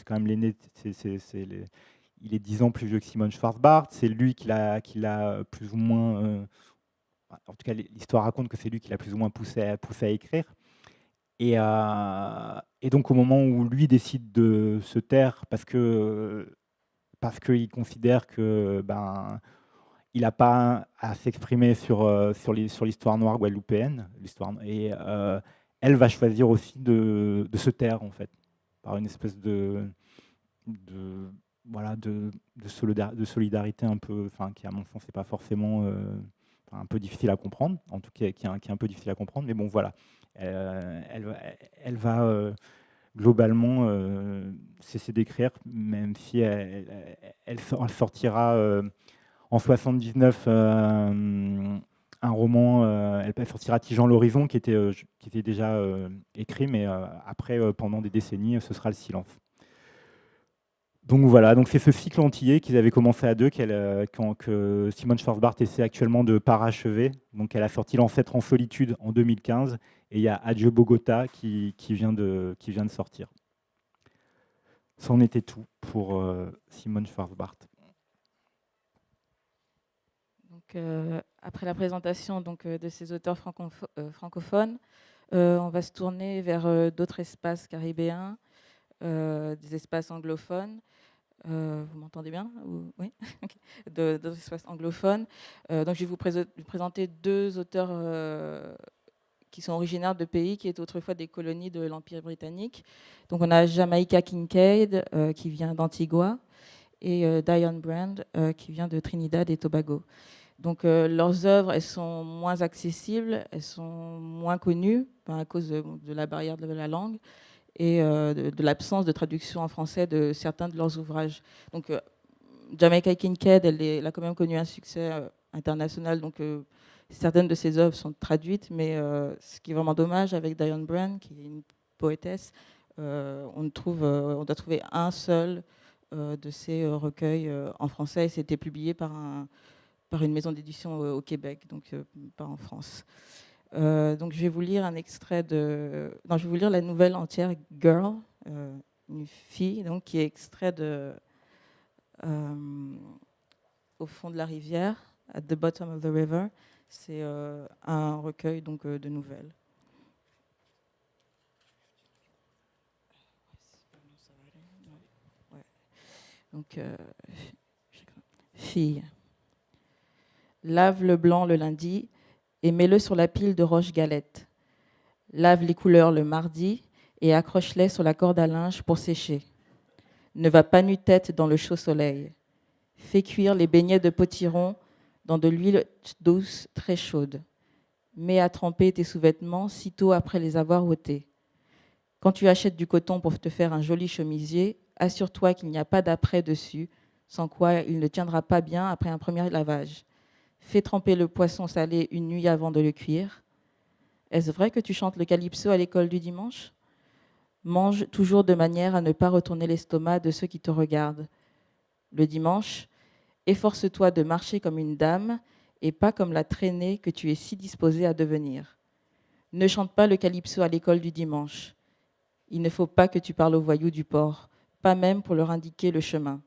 quand même l'aîné, il est 10 ans plus vieux que Simone Schwarzbart, c'est lui qui l'a plus ou moins, en tout cas l'histoire raconte que c'est lui qui l'a plus ou moins poussé à écrire. Et donc au moment où lui décide de se taire parce qu'il considère que il n'a pas à s'exprimer sur l'histoire noire guadeloupéenne, et elle va choisir aussi de se taire, en fait, par une espèce de voilà, de solidarité un peu, enfin, qui à mon sens n'est pas forcément un peu difficile à comprendre, en tout cas qui est un peu difficile à comprendre, mais bon voilà, elle va globalement cesser d'écrire, même si elle sortira en 79 un roman, elle sortira Tigeant l'horizon qui était déjà écrit, mais après, pendant des décennies, ce sera le silence. Donc voilà, donc c'est ce cycle antillais qu'ils avaient commencé à deux, que Simone Schwarzbart essaie actuellement de parachever. Donc elle a sorti L'ancêtre en solitude en 2015, et il y a Adieu Bogota qui vient de sortir. C'en était tout pour Simone Schwarzbart. Donc, après la présentation de ces auteurs francophones, on va se tourner vers d'autres espaces caribéens, des espaces anglophones. Vous m'entendez bien? Oui. Okay. D'autres espaces anglophones. Donc, je vais vous présenter deux auteurs qui sont originaires de pays qui étaient autrefois des colonies de l'Empire britannique. Donc, on a Jamaica Kincaid, qui vient d'Antigua, et Diane Brand, qui vient de Trinidad et Tobago. Donc, leurs œuvres, elles sont moins accessibles, elles sont moins connues à cause de la barrière de la langue et de l'absence de traduction en français de certains de leurs ouvrages. Donc, Jamaica Kincaid, elle a quand même connu un succès international, donc certaines de ses œuvres sont traduites, mais ce qui est vraiment dommage avec Diane Brand, qui est une poétesse, on doit trouver un seul de ses recueils en français, et c'était publié par une maison d'édition au Québec, donc pas en France. Donc je vais vous lire un extrait je vais vous lire la nouvelle entière, Girl, une fille, donc qui est extrait de Au fond de la rivière, At the Bottom of the River. C'est un recueil donc de nouvelles. Donc, fille. Lave le blanc le lundi et mets-le sur la pile de roche-galette. Lave les couleurs le mardi et accroche-les sur la corde à linge pour sécher. Ne va pas nu-tête dans le chaud soleil. Fais cuire les beignets de potiron dans de l'huile douce très chaude. Mets à tremper tes sous-vêtements sitôt après les avoir ôtés. Quand tu achètes du coton pour te faire un joli chemisier, assure-toi qu'il n'y a pas d'après dessus, sans quoi il ne tiendra pas bien après un premier lavage. Fais tremper le poisson salé une nuit avant de le cuire. Est-ce vrai que tu chantes le calypso à l'école du dimanche ? Mange toujours de manière à ne pas retourner l'estomac de ceux qui te regardent. Le dimanche, efforce-toi de marcher comme une dame et pas comme la traînée que tu es si disposée à devenir. Ne chante pas le calypso à l'école du dimanche. Il ne faut pas que tu parles aux voyous du port, pas même pour leur indiquer le chemin.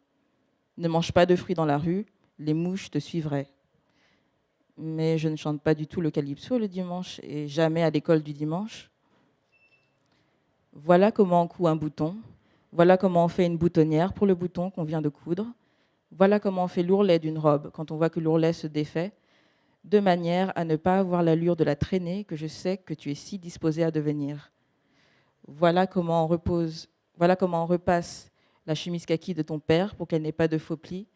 Ne mange pas de fruits dans la rue, les mouches te suivraient. Mais je ne chante pas du tout le calypso le dimanche et jamais à l'école du dimanche. Voilà comment on coud un bouton. Voilà comment on fait une boutonnière pour le bouton qu'on vient de coudre. Voilà comment on fait l'ourlet d'une robe quand on voit que l'ourlet se défait, de manière à ne pas avoir l'allure de la traînée que je sais que tu es si disposée à devenir. Voilà comment on repasse la chemise kaki de ton père pour qu'elle n'ait pas de faux plis.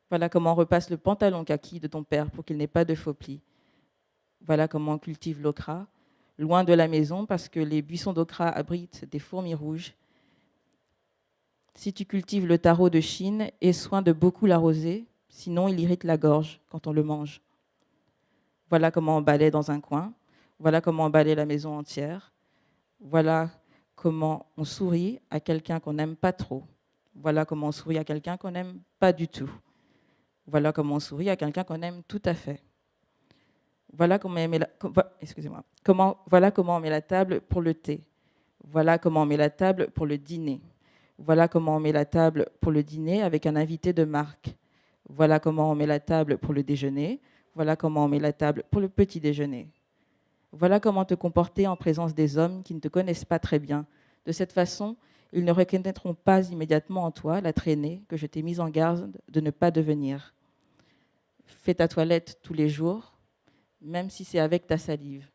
Voilà comment on repasse le pantalon kaki de ton père pour qu'il n'ait pas de faux plis. Voilà comment on cultive l'okra, loin de la maison parce que les buissons d'okra abritent des fourmis rouges. Si tu cultives le taro de Chine, aie soin de beaucoup l'arroser, sinon il irrite la gorge quand on le mange. Voilà comment on balaie dans un coin. Voilà comment on balaie la maison entière. Voilà comment on sourit à quelqu'un qu'on n'aime pas trop. Voilà comment on sourit à quelqu'un qu'on n'aime pas du tout. Voilà comment on sourit à quelqu'un qu'on aime tout à fait. Voilà comment on met la table pour le thé. Voilà comment on met la table pour le dîner. Voilà comment on met la table pour le dîner avec un invité de marque. Voilà comment on met la table pour le déjeuner. Voilà comment on met la table pour le petit déjeuner. Voilà comment te comporter en présence des hommes qui ne te connaissent pas très bien. De cette façon, ils ne reconnaîtront pas immédiatement en toi la traînée que je t'ai mise en garde de ne pas devenir. Fais ta toilette tous les jours, même si c'est avec ta salive.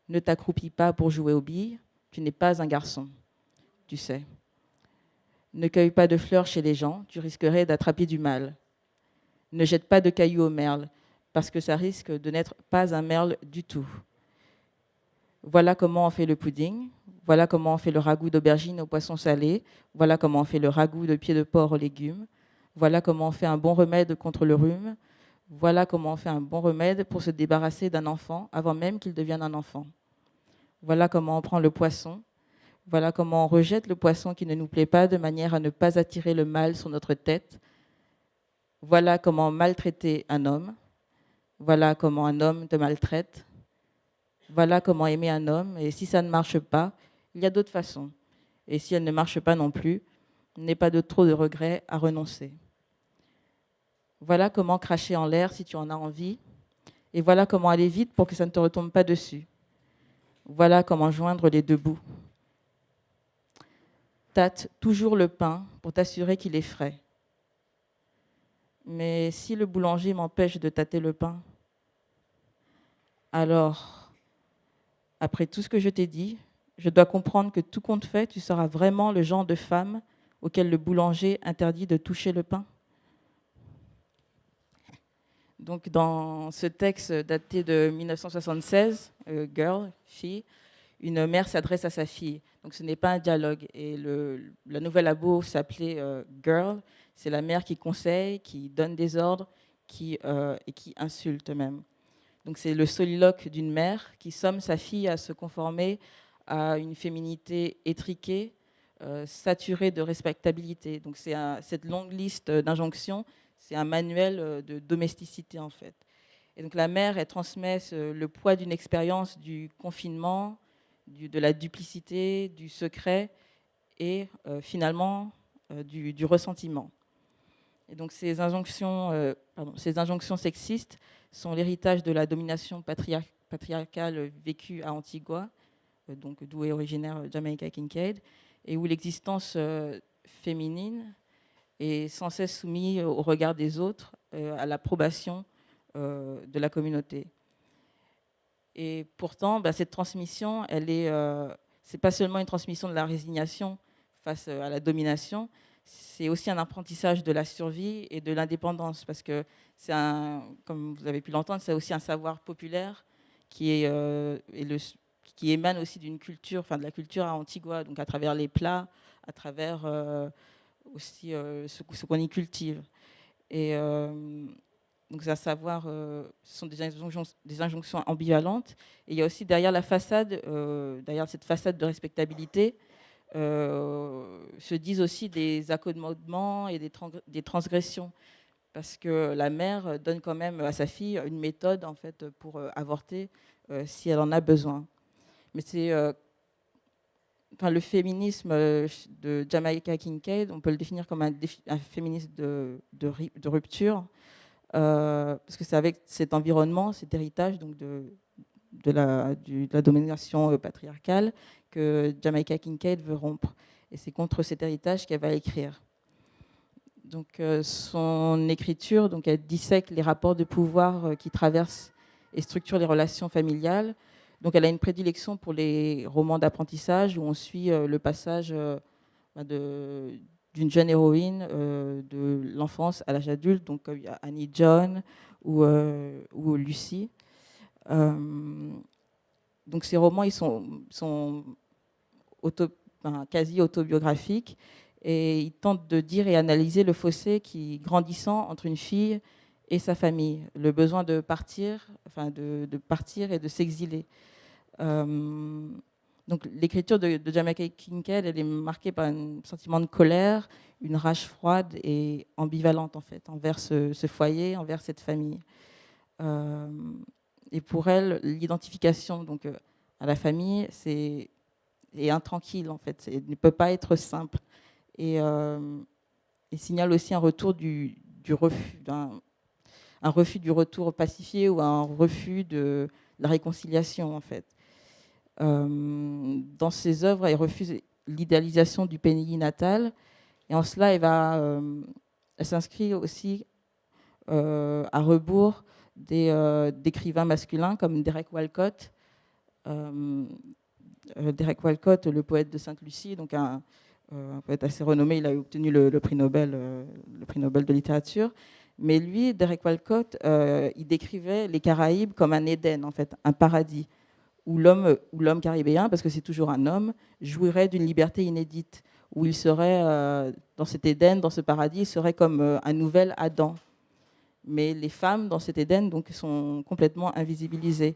Ne t'accroupis pas pour jouer aux billes, tu n'es pas un garçon, tu sais. Ne cueille pas de fleurs chez les gens, tu risquerais d'attraper du mal. Ne jette pas de cailloux au merle, parce que ça risque de n'être pas un merle du tout. Voilà comment on fait le pudding, voilà comment on fait le ragoût d'aubergine au poisson salé, voilà comment on fait le ragoût de pied de porc aux légumes, voilà comment on fait un bon remède contre le rhume, voilà comment on fait un bon remède pour se débarrasser d'un enfant avant même qu'il devienne un enfant. Voilà comment on prend le poisson, voilà comment on rejette le poisson qui ne nous plaît pas de manière à ne pas attirer le mal sur notre tête. Voilà comment maltraiter un homme, voilà comment un homme te maltraite. Voilà comment aimer un homme, et si ça ne marche pas, il y a d'autres façons. Et si elle ne marche pas non plus, n'aie pas de trop de regrets à renoncer. Voilà comment cracher en l'air si tu en as envie, et voilà comment aller vite pour que ça ne te retombe pas dessus. Voilà comment joindre les deux bouts. Tâte toujours le pain pour t'assurer qu'il est frais. Mais si le boulanger m'empêche de tâter le pain, alors, après tout ce que je t'ai dit, je dois comprendre que tout compte fait, tu seras vraiment le genre de femme auquel le boulanger interdit de toucher le pain. Donc, dans ce texte daté de 1976, Girl, fille, une mère s'adresse à sa fille. Donc, ce n'est pas un dialogue. Et la nouvelle abo s'appelait Girl. C'est la mère qui conseille, qui donne des ordres, et qui insulte même. Donc, c'est le soliloque d'une mère qui somme sa fille à se conformer à une féminité étriquée, saturée de respectabilité. Donc, c'est cette longue liste d'injonctions, c'est un manuel de domesticité, en fait. Et donc, la mère, elle transmet le poids d'une expérience du confinement, de la duplicité, du secret et finalement du ressentiment. Et donc, ces injonctions sexistes sont l'héritage de la domination patriarcale vécue à Antigua, donc d'où est originaire Jamaica Kincaid, et où l'existence féminine est sans cesse soumise au regard des autres, à l'approbation de la communauté. Et pourtant, cette transmission, c'est pas seulement une transmission de la résignation face à la domination, c'est aussi un apprentissage de la survie et de l'indépendance, parce que comme vous avez pu l'entendre, c'est aussi un savoir populaire qui émane aussi d'une culture, enfin de la culture à Antigua, donc à travers les plats, à travers aussi ce qu'on y cultive. Et donc, c'est à savoir, ce sont des injonctions ambivalentes. Et il y a aussi derrière la façade, derrière cette façade de respectabilité, se disent aussi des accommodements et des transgressions. Parce que la mère donne quand même à sa fille une méthode en fait, pour avorter si elle en a besoin. Mais c'est le féminisme de Jamaica Kincaid, on peut le définir comme un féminisme de rupture. Parce que c'est avec cet environnement, cet héritage donc de la domination patriarcale que Jamaica Kincaid veut rompre. Et c'est contre cet héritage qu'elle va écrire. Donc, son écriture, donc, elle dissèque les rapports de pouvoir qui traversent et structurent les relations familiales. Donc, elle a une prédilection pour les romans d'apprentissage où on suit le passage d'une jeune héroïne de l'enfance à l'âge adulte, donc il y a Annie John ou Lucie. Donc ces romans, ils sont quasi autobiographiques et ils tentent de dire et analyser le fossé qui grandissant entre une fille et sa famille, le besoin de partir, de partir et de s'exiler. Donc l'écriture de Jamaica Kincaid, elle est marquée par un sentiment de colère, une rage froide et ambivalente en fait envers ce foyer, envers cette famille. Et pour elle, l'identification donc à la famille, est intranquille en fait, ne peut pas être simple et signale aussi un retour du refus, un refus du retour pacifié ou un refus de la réconciliation en fait. Dans ses œuvres, elle refuse l'idéalisation du pays natal. Et en cela, elle s'inscrit aussi à rebours d'écrivains masculins comme Derek Walcott. Derek Walcott, le poète de Sainte-Lucie, donc un poète assez renommé. Il a obtenu le prix Nobel de littérature. Mais lui, Derek Walcott, il décrivait les Caraïbes comme un Éden, en fait, un paradis, où l'homme caribéen, parce que c'est toujours un homme, jouirait d'une liberté inédite, où il serait, dans cet Éden, dans ce paradis, il serait comme un nouvel Adam. Mais les femmes, dans cet Éden, donc, sont complètement invisibilisées.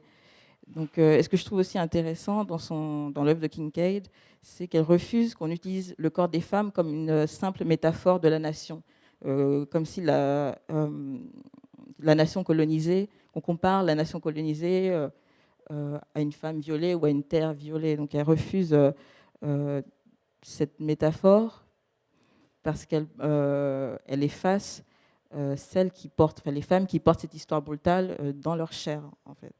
Donc, ce que je trouve aussi intéressant dans l'œuvre de Kincaid, c'est qu'elle refuse qu'on utilise le corps des femmes comme une simple métaphore de la nation, comme si la nation colonisée, on compare la nation colonisée à une femme violée ou à une terre violée. Donc, elle refuse cette métaphore parce qu'elle efface les femmes qui portent cette histoire brutale dans leur chair, en fait.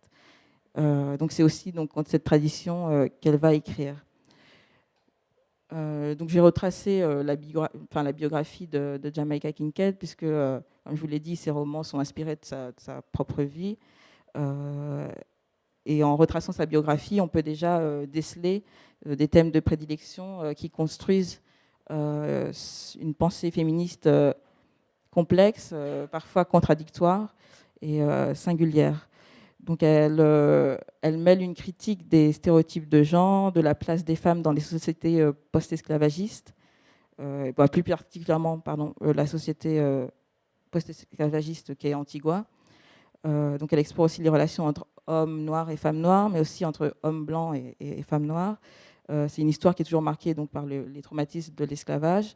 Donc c'est aussi contre cette tradition qu'elle va écrire. Donc j'ai retracé la biographie de Jamaica Kincaid, puisque, comme je vous l'ai dit, ses romans sont inspirés de sa propre vie. Et en retraçant sa biographie, on peut déjà déceler des thèmes de prédilection qui construisent une pensée féministe complexe, parfois contradictoire et singulière. Donc elle mêle une critique des stéréotypes de genre, de la place des femmes dans les sociétés post-esclavagistes, plus particulièrement la société post-esclavagiste qui est Antigua. Donc elle explore aussi les relations entre hommes noirs et femmes noires, mais aussi entre hommes blancs et femmes noires. C'est une histoire qui est toujours marquée donc, par les traumatismes de l'esclavage.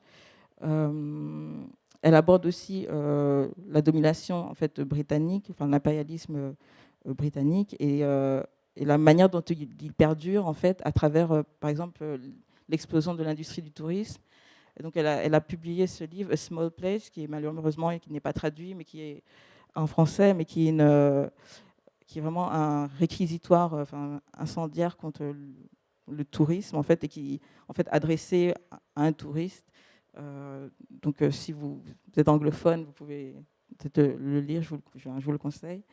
Elle aborde aussi la domination en fait, britannique, l'impérialisme britannique et la manière dont il perdure en fait, à travers, par exemple, l'explosion de l'industrie du tourisme. Et donc elle a publié ce livre, A Small Place, qui est malheureusement qui n'est pas traduit, mais qui est en français, mais qui est vraiment un réquisitoire incendiaire contre le tourisme, en fait, et qui en fait adressé à un touriste. Donc si vous êtes anglophone, vous pouvez peut-être le lire, je vous le conseille.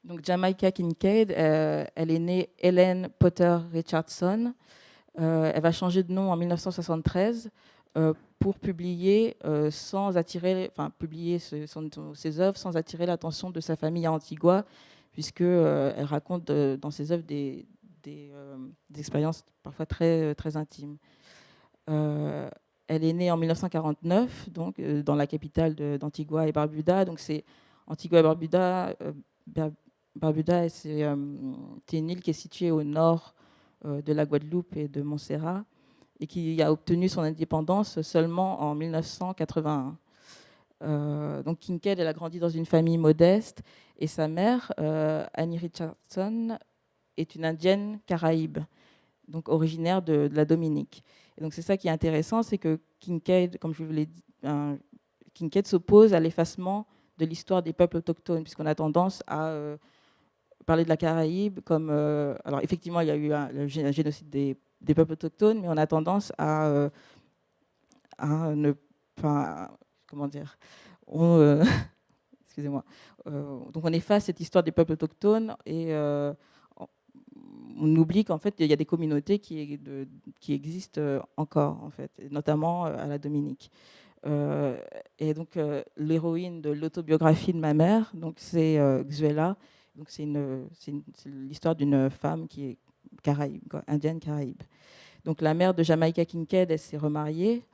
Donc Jamaica Kincaid, elle est née Helen Potter Richardson. Elle va changer de nom en 1973 pour publier publier ses œuvres sans attirer l'attention de sa famille à Antigua, puisque elle raconte dans ses œuvres des expériences parfois très très intimes. Elle est née en 1949, donc dans la capitale d'Antigua et Barbuda. Donc c'est Antigua et Barbuda. Barbuda, c'est une île qui est située au nord de la Guadeloupe et de Montserrat et qui a obtenu son indépendance seulement en 1981. Donc Kincaid, elle a grandi dans une famille modeste et sa mère, Annie Richardson, est une indienne caraïbe, donc originaire de la Dominique. Et donc c'est ça qui est intéressant, c'est que Kincaid, comme je vous l'ai dit, Kincaid s'oppose à l'effacement de l'histoire des peuples autochtones, puisqu'on a tendance à parler de la Caraïbe comme... alors effectivement, il y a eu un génocide des peuples autochtones, mais on a tendance à ne... Enfin, comment dire excusez-moi. Donc on efface cette histoire des peuples autochtones et on oublie qu'en fait, il y a des communautés qui existent encore, en fait, notamment à la Dominique. Et donc, l'héroïne de l'autobiographie de ma mère, donc c'est Xuela. Donc, c'est l'histoire d'une femme qui est caraïbe, indienne caraïbe. Donc, la mère de Jamaica Kincaid, elle s'est remariée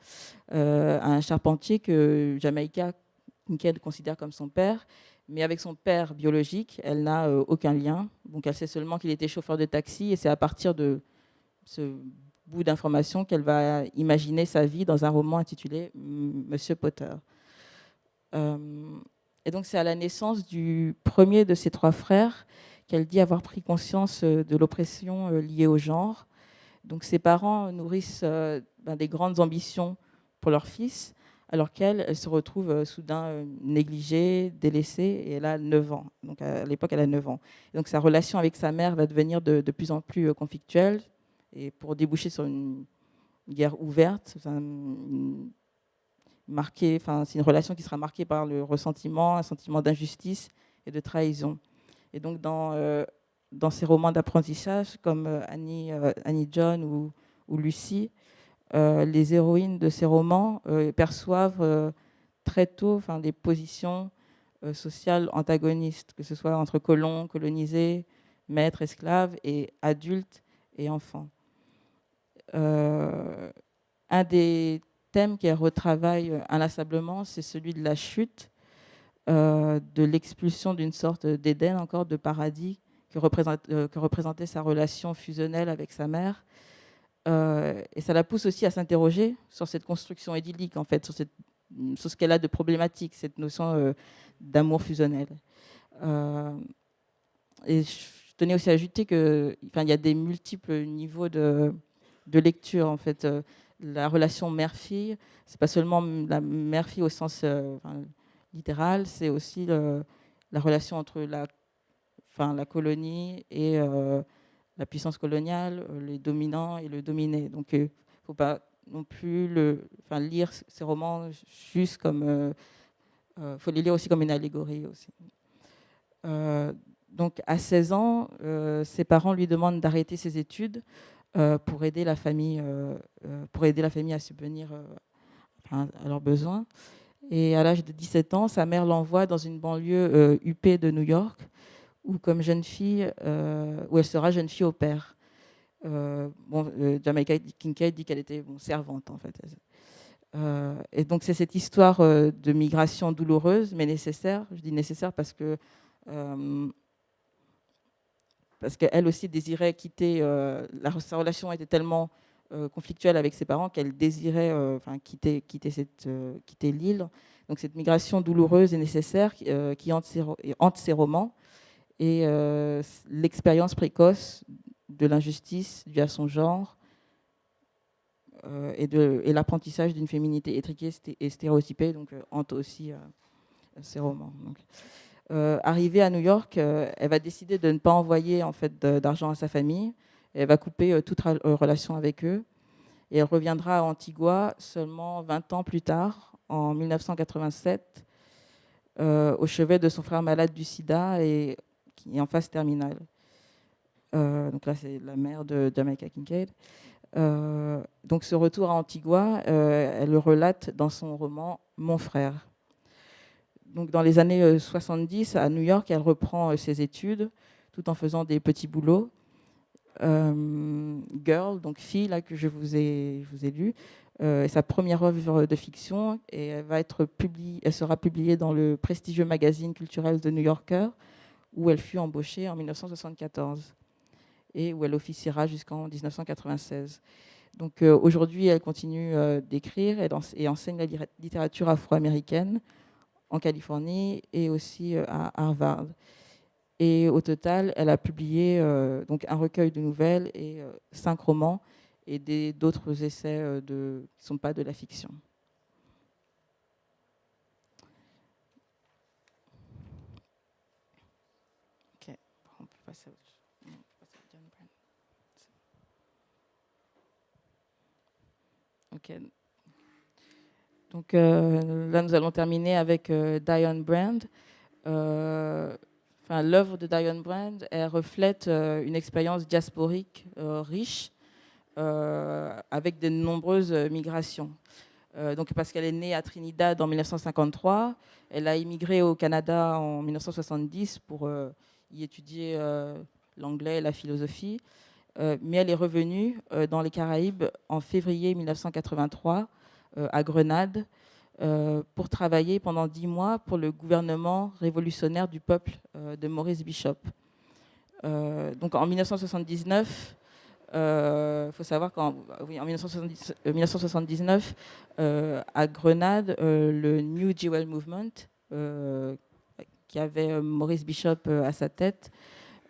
à un charpentier que Jamaica Kincaid considère comme son père. Mais avec son père biologique, elle n'a aucun lien. Donc, elle sait seulement qu'il était chauffeur de taxi. Et c'est à partir de ce bout d'informations qu'elle va imaginer sa vie dans un roman intitulé Monsieur Potter. Et donc, c'est à la naissance du premier de ses trois frères qu'elle dit avoir pris conscience de l'oppression liée au genre. Donc, ses parents nourrissent des grandes ambitions pour leur fils, alors qu'elle se retrouve soudain négligée, délaissée, et elle a 9 ans. Donc à l'époque, elle a 9 ans. Et donc sa relation avec sa mère va devenir de plus en plus conflictuelle, et pour déboucher sur une guerre ouverte, c'est une relation qui sera marquée par le ressentiment, un sentiment d'injustice et de trahison. Et donc dans ces romans d'apprentissage, comme Annie John ou ou Lucie, les héroïnes de ces romans perçoivent très tôt des positions sociales antagonistes, que ce soit entre colons, colonisés, maîtres, esclaves, et adultes et enfants. Un des thèmes qu'elle retravaille inlassablement, c'est celui de la chute, de l'expulsion d'une sorte d'Éden, encore de paradis, que représentait sa relation fusionnelle avec sa mère. Et ça la pousse aussi à s'interroger sur cette construction idyllique, en fait, sur ce qu'elle a de problématique, cette notion d'amour fusionnel. Et je tenais aussi à ajouter qu'il y a des multiples niveaux de lecture, en fait. La relation mère-fille, c'est pas seulement la mère-fille au sens littéral, c'est aussi la relation entre la colonie et la puissance coloniale, les dominants et le dominé. Donc, il ne faut pas non plus lire ces romans juste comme... faut les lire aussi comme une allégorie aussi. Donc, à 16 ans, ses parents lui demandent d'arrêter ses études pour aider la famille à subvenir à leurs besoins. Et à l'âge de 17 ans, sa mère l'envoie dans une banlieue huppée de New York, où elle sera jeune fille au père. Jamaica Kincaid dit qu'elle était servante, en fait. Et donc c'est cette histoire de migration douloureuse mais nécessaire. Je dis nécessaire parce qu'elle aussi désirait quitter. Sa relation était tellement conflictuelle avec ses parents qu'elle désirait quitter l'île. Donc cette migration douloureuse et nécessaire qui hante ses romans, et l'expérience précoce de l'injustice due à son genre et l'apprentissage d'une féminité étriquée et stéréotypée, donc hante aussi ses romans. Donc, arrivée à New York, elle va décider de ne pas envoyer en fait d'argent à sa famille. Elle va couper toute relation avec eux. Et elle reviendra à Antigua seulement 20 ans plus tard, en 1987, au chevet de son frère malade du sida et qui est en phase terminale. Donc là, c'est la mère de Jamaica Kincaid. Donc ce retour à Antigua, elle le relate dans son roman « Mon frère ». Donc dans les années 70, à New York, elle reprend ses études tout en faisant des petits boulots. Girl, donc fille, là, que je vous ai lu, est sa première œuvre de fiction et elle sera publiée dans le prestigieux magazine culturel The New Yorker, où elle fut embauchée en 1974 et où elle officiera jusqu'en 1996. Donc aujourd'hui, elle continue d'écrire et enseigne la littérature afro-américaine en Californie et aussi à Harvard. Et au total, elle a publié donc un recueil de nouvelles et 5 romans et d'autres essais qui ne sont pas de la fiction. Ok, on peut passer à John Brand. Ok. Donc là, nous allons terminer avec Diane Brand. L'œuvre de Diane Brand, elle reflète une expérience diasporique riche, avec de nombreuses migrations. Donc, parce qu'elle est née à Trinidad en 1953, elle a immigré au Canada en 1970 pour y étudier l'anglais et la philosophie. Mais elle est revenue dans les Caraïbes en février 1983 à Grenade pour travailler pendant 10 mois pour le gouvernement révolutionnaire du peuple de Maurice Bishop. Donc en 1979, faut savoir qu'en 1979, à Grenade, le New Jewel Movement, qui avait Maurice Bishop à sa tête,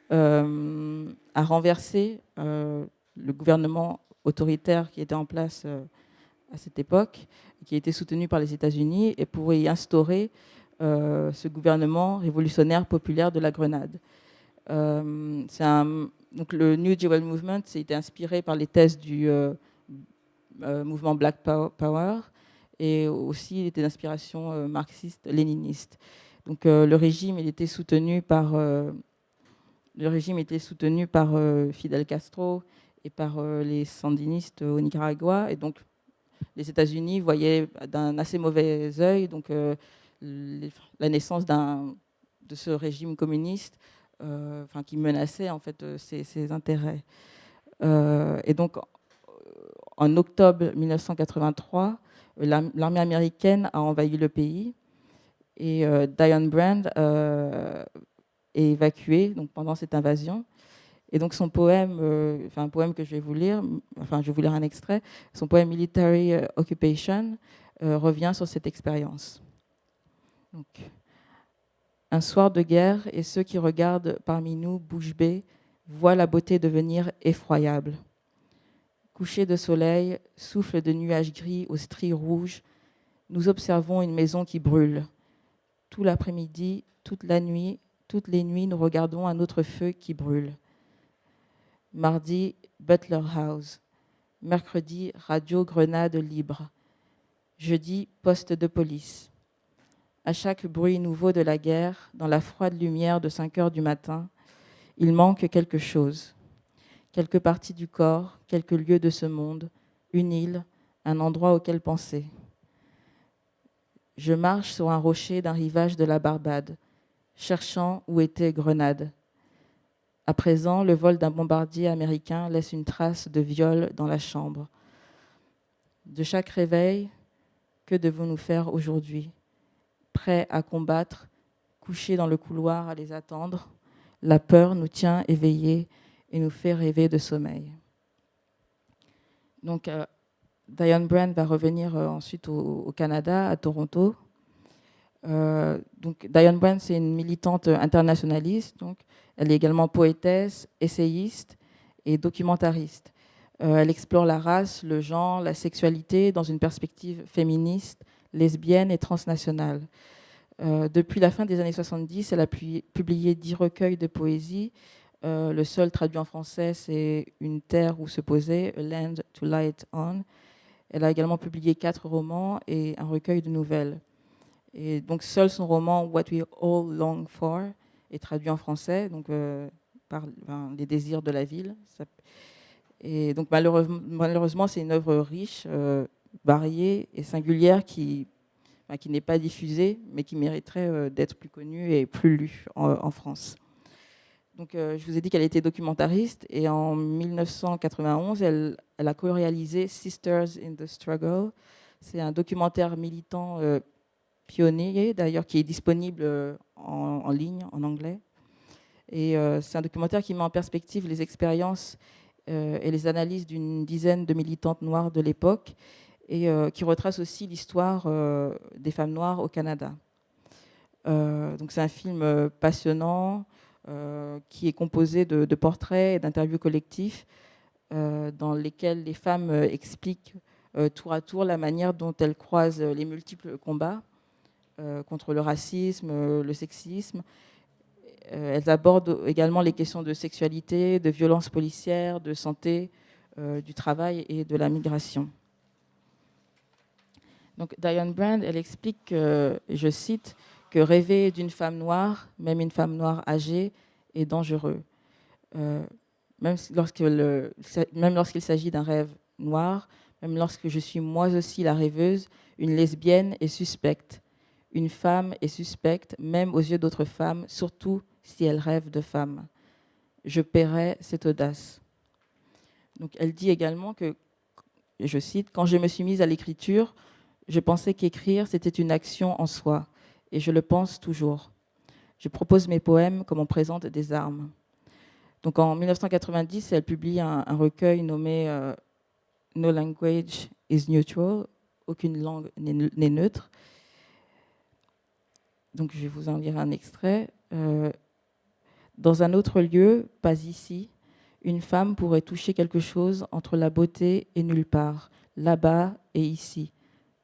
a renversé le gouvernement autoritaire qui était en place à cette époque, qui était soutenu par les États-Unis, et pour y instaurer ce gouvernement révolutionnaire populaire de la Grenade. Donc le New Jewel Movement s'est inspiré par les thèses du mouvement Black Power, et aussi il était d'inspiration marxiste-léniniste. Donc le régime était soutenu par Fidel Castro et par les sandinistes au Nicaragua. Et donc, les États-Unis voyaient d'un assez mauvais œil donc, la naissance de ce régime communiste qui menaçait en fait, ses intérêts. Et donc, en octobre 1983, l'armée américaine a envahi le pays et Diane Brand est évacuée donc, pendant cette invasion. Et donc son poème, un poème que je vais vous lire, je vais vous lire un extrait, son poème Military Occupation revient sur cette expérience. Donc, un soir de guerre, et ceux qui regardent parmi nous bouche bée voient la beauté devenir effroyable. Coucher de soleil, souffle de nuages gris aux stries rouges, nous observons une maison qui brûle. Tout l'après-midi, toute la nuit, toutes les nuits, nous regardons un autre feu qui brûle. Mardi, Butler House. Mercredi, Radio Grenade libre. Jeudi, poste de police. À chaque bruit nouveau de la guerre, dans la froide lumière de 5 heures du matin, il manque quelque chose. Quelques parties du corps, quelques lieux de ce monde, une île, un endroit auquel penser. Je marche sur un rocher d'un rivage de la Barbade, cherchant où était Grenade. À présent, le vol d'un bombardier américain laisse une trace de viol dans la chambre. De chaque réveil, que devons-nous faire aujourd'hui? Prêts à combattre, couchés dans le couloir à les attendre, la peur nous tient éveillés et nous fait rêver de sommeil. Donc, Diane Brand va revenir ensuite au Canada, à Toronto. Donc, Diane Brand, c'est une militante internationaliste. Donc, elle est également poétesse, essayiste et documentariste. Elle explore la race, le genre, la sexualité dans une perspective féministe, lesbienne et transnationale. Depuis la fin des années 70, elle a publié 10 recueils de poésie. Le seul traduit en français, c'est Une terre où se poser, A Land to Light On. Elle a également publié 4 romans et un recueil de nouvelles. Et donc, seul son roman What We All Long For est traduit en français, donc, par Les désirs de la ville. Et donc, malheureusement, c'est une œuvre riche, variée et singulière qui n'est pas diffusée, mais qui mériterait d'être plus connue et plus lue en France. Donc, je vous ai dit qu'elle était documentariste, et en 1991, elle a co-réalisé Sisters in the Struggle. C'est un documentaire militant pionnier, d'ailleurs, qui est disponible en ligne, en anglais. Et c'est un documentaire qui met en perspective les expériences et les analyses d'une dizaine de militantes noires de l'époque, et qui retrace aussi l'histoire des femmes noires au Canada. Donc c'est un film passionnant qui est composé de portraits et d'interviews collectifs dans lesquels les femmes expliquent tour à tour la manière dont elles croisent les multiples combats contre le racisme, le sexisme. Elles abordent également les questions de sexualité, de violence policière, de santé, du travail et de la migration. Donc, Diane Brand, elle explique, je cite, que rêver d'une femme noire, même une femme noire âgée, est dangereux. Même lorsqu'il s'agit d'un rêve noir, même lorsque je suis moi aussi la rêveuse, une lesbienne est suspecte. Une femme est suspecte, même aux yeux d'autres femmes, surtout si elle rêve de femme. Je paierai cette audace. Donc, elle dit également que, je cite, « Quand je me suis mise à l'écriture, je pensais qu'écrire, c'était une action en soi, et je le pense toujours. Je propose mes poèmes comme on présente des armes. » Donc, en 1990, elle publie un recueil nommé No Language is Neutral, aucune langue n'est neutre. Donc, je vais vous en lire un extrait. Dans un autre lieu, pas ici, une femme pourrait toucher quelque chose entre la beauté et nulle part, là-bas et ici,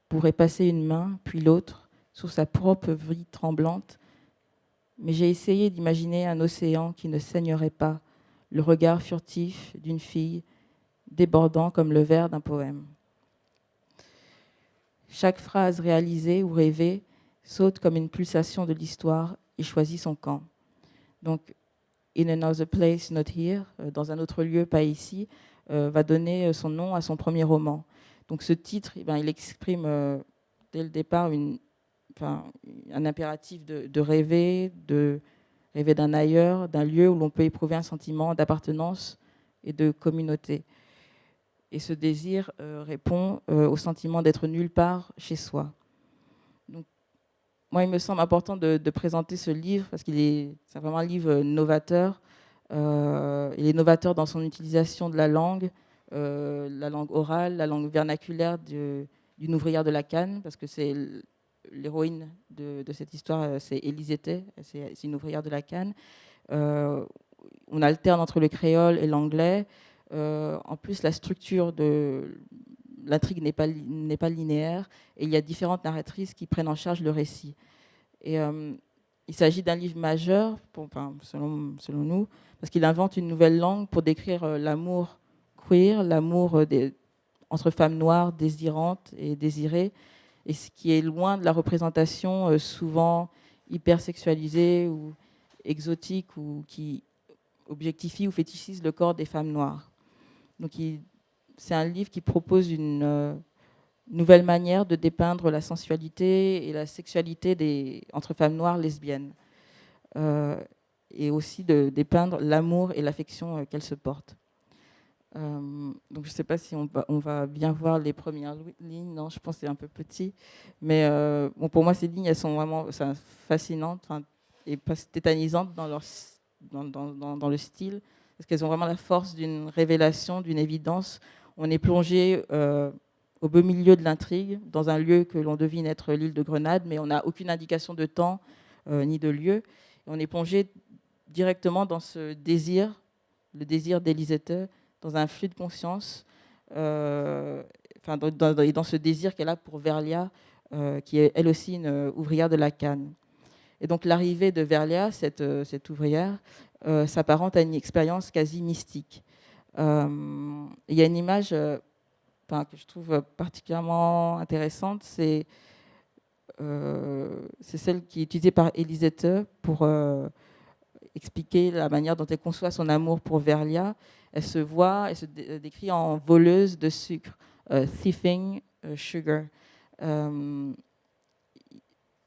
pourrait passer une main, puis l'autre, sur sa propre vie tremblante. Mais j'ai essayé d'imaginer un océan qui ne saignerait pas, le regard furtif d'une fille, débordant comme le vers d'un poème. Chaque phrase réalisée ou rêvée saute comme une pulsation de l'histoire et choisit son camp. Donc, In another place, not here, dans un autre lieu, pas ici, va donner son nom à son premier roman. Donc ce titre, il exprime dès le départ un impératif de rêver d'un ailleurs, d'un lieu où l'on peut éprouver un sentiment d'appartenance et de communauté. Et ce désir répond au sentiment d'être nulle part chez soi. Donc, moi, il me semble important de présenter ce livre parce c'est vraiment un livre novateur. Il est novateur dans son utilisation de la langue orale, la langue vernaculaire d'une ouvrière de la canne, parce que c'est l'héroïne de cette histoire, c'est Elisete, c'est une ouvrière de la canne. On alterne entre le créole et l'anglais. En plus, la structure de l'intrigue n'est pas linéaire et il y a différentes narratrices qui prennent en charge le récit. Et il s'agit d'un livre majeur, selon nous, parce qu'il invente une nouvelle langue pour décrire l'amour queer, l'amour entre femmes noires désirantes et désirées, et ce qui est loin de la représentation souvent hypersexualisée ou exotique ou qui objectifie ou fétichise le corps des femmes noires. Donc c'est un livre qui propose une nouvelle manière de dépeindre la sensualité et la sexualité entre femmes noires lesbiennes, et aussi de dépeindre l'amour et l'affection qu'elles se portent. Donc je ne sais pas si on va bien voir les premières lignes. Non, je pense que c'est un peu petit. Mais pour moi, ces lignes, elles sont vraiment fascinantes et tétanisantes dans le style, parce qu'elles ont vraiment la force d'une révélation, d'une évidence. On est plongé au beau milieu de l'intrigue, dans un lieu que l'on devine être l'île de Grenade, mais on n'a aucune indication de temps ni de lieu. Et on est plongé directement dans ce désir, le désir d'Elisete, dans un flux de conscience, dans ce désir qu'elle a pour Verlia, qui est elle aussi une ouvrière de la canne. Et donc l'arrivée de Verlia, cette ouvrière, s'apparente à une expérience quasi mystique. Il y a une image que je trouve particulièrement intéressante, c'est celle qui est utilisée par Elisete pour expliquer la manière dont elle conçoit son amour pour Verlia. Elle se décrit en voleuse de sucre, thieving sugar.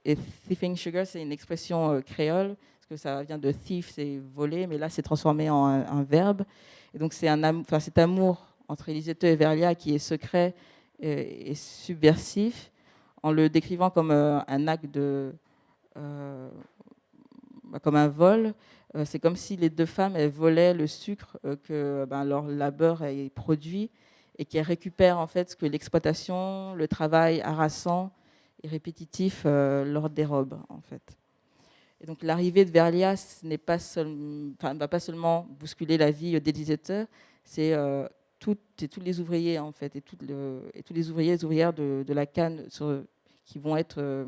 Et thieving sugar, c'est une expression créole, parce que ça vient de thief, c'est voler, mais là, c'est transformé en un verbe. Et donc, c'est cet amour entre Elisete et Verlia qui est secret et subversif, en le décrivant comme un acte comme un vol. C'est comme si les deux femmes elles volaient le sucre que leur labeur est produit et qu'elles récupèrent en fait ce que l'exploitation, le travail harassant et répétitif leur dérobe en fait. Et donc l'arrivée de Verlia ne va pas seulement bousculer la vie d'Elisete, c'est tous les ouvriers en fait et tous les ouvriers et les ouvrières de la canne qui vont être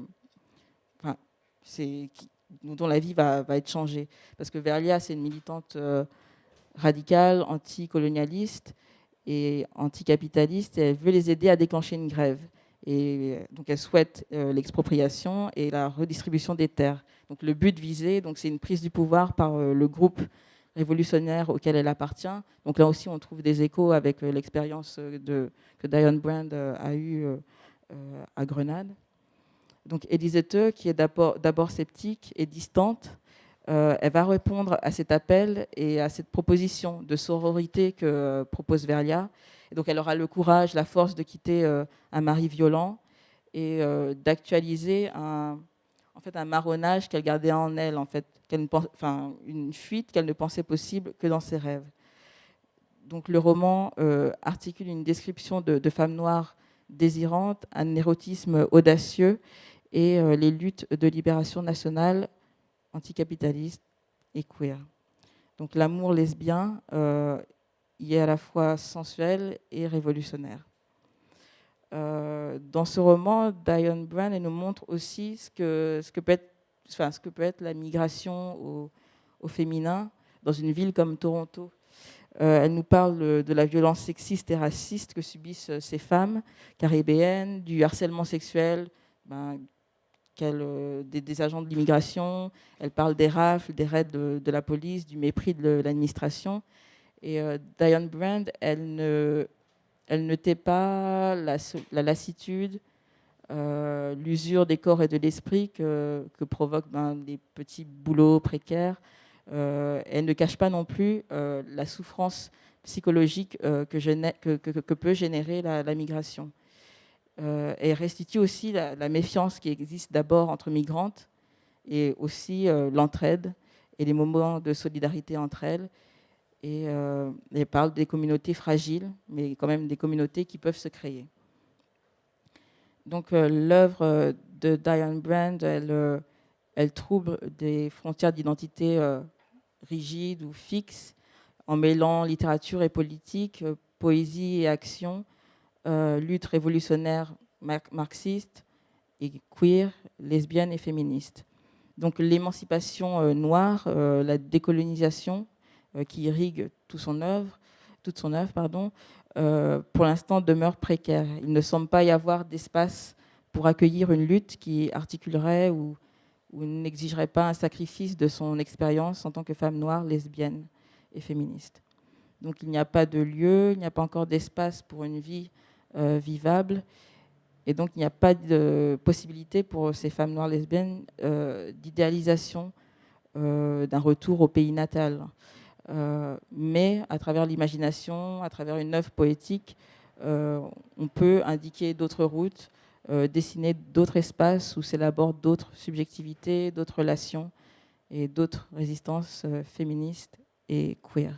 dont la vie va être changée. Parce que Verlia, c'est une militante radicale, anticolonialiste et anticapitaliste, et elle veut les aider à déclencher une grève. Et donc elle souhaite l'expropriation et la redistribution des terres. Donc le but visé, c'est une prise du pouvoir par le groupe révolutionnaire auquel elle appartient. Donc là aussi, on trouve des échos avec l'expérience que Diane Brand a eue à Grenade. Donc Elisete, qui est d'abord sceptique et distante, elle va répondre à cet appel et à cette proposition de sororité que propose Verlia. Et donc elle aura le courage, la force de quitter un mari violent et d'actualiser un marronnage qu'elle gardait en elle, en fait, une fuite qu'elle ne pensait possible que dans ses rêves. Donc le roman articule une description de femmes noires désirantes, un érotisme audacieux et les luttes de libération nationale anticapitaliste et queer. Donc l'amour lesbien y est à la fois sensuel et révolutionnaire. Dans ce roman, Diane Brand nous montre aussi ce que peut être la migration au féminin dans une ville comme Toronto. Elle nous parle de la violence sexiste et raciste que subissent ces femmes caribéennes, du harcèlement sexuel des agents de l'immigration. Elle parle des rafles, des raids de la police, du mépris de l'administration. Et Diane Brand, elle ne tait pas la lassitude, l'usure des corps et de l'esprit que provoquent les petits boulots précaires. Elle ne cache pas non plus la souffrance psychologique que peut générer la migration. Elle restitue aussi la méfiance qui existe d'abord entre migrantes et aussi l'entraide et les moments de solidarité entre elles. Et elle parle des communautés fragiles, mais quand même des communautés qui peuvent se créer. Donc l'œuvre de Diane Brand, elle trouble des frontières d'identité rigides ou fixes, en mêlant littérature et politique, poésie et action, lutte révolutionnaire marxiste et queer, lesbienne et féministe. Donc l'émancipation noire, la décolonisation qui irrigue toute son œuvre, pour l'instant demeure précaire. Il ne semble pas y avoir d'espace pour accueillir une lutte qui articulerait ou n'exigerait pas un sacrifice de son expérience en tant que femme noire, lesbienne et féministe. Donc il n'y a pas de lieu, il n'y a pas encore d'espace pour une vie vivable. Et donc, il n'y a pas de possibilité pour ces femmes noires lesbiennes d'idéalisation d'un retour au pays natal. Mais à travers l'imagination, à travers une œuvre poétique, on peut indiquer d'autres routes, dessiner d'autres espaces où s'élaborent d'autres subjectivités, d'autres relations et d'autres résistances féministes et queer.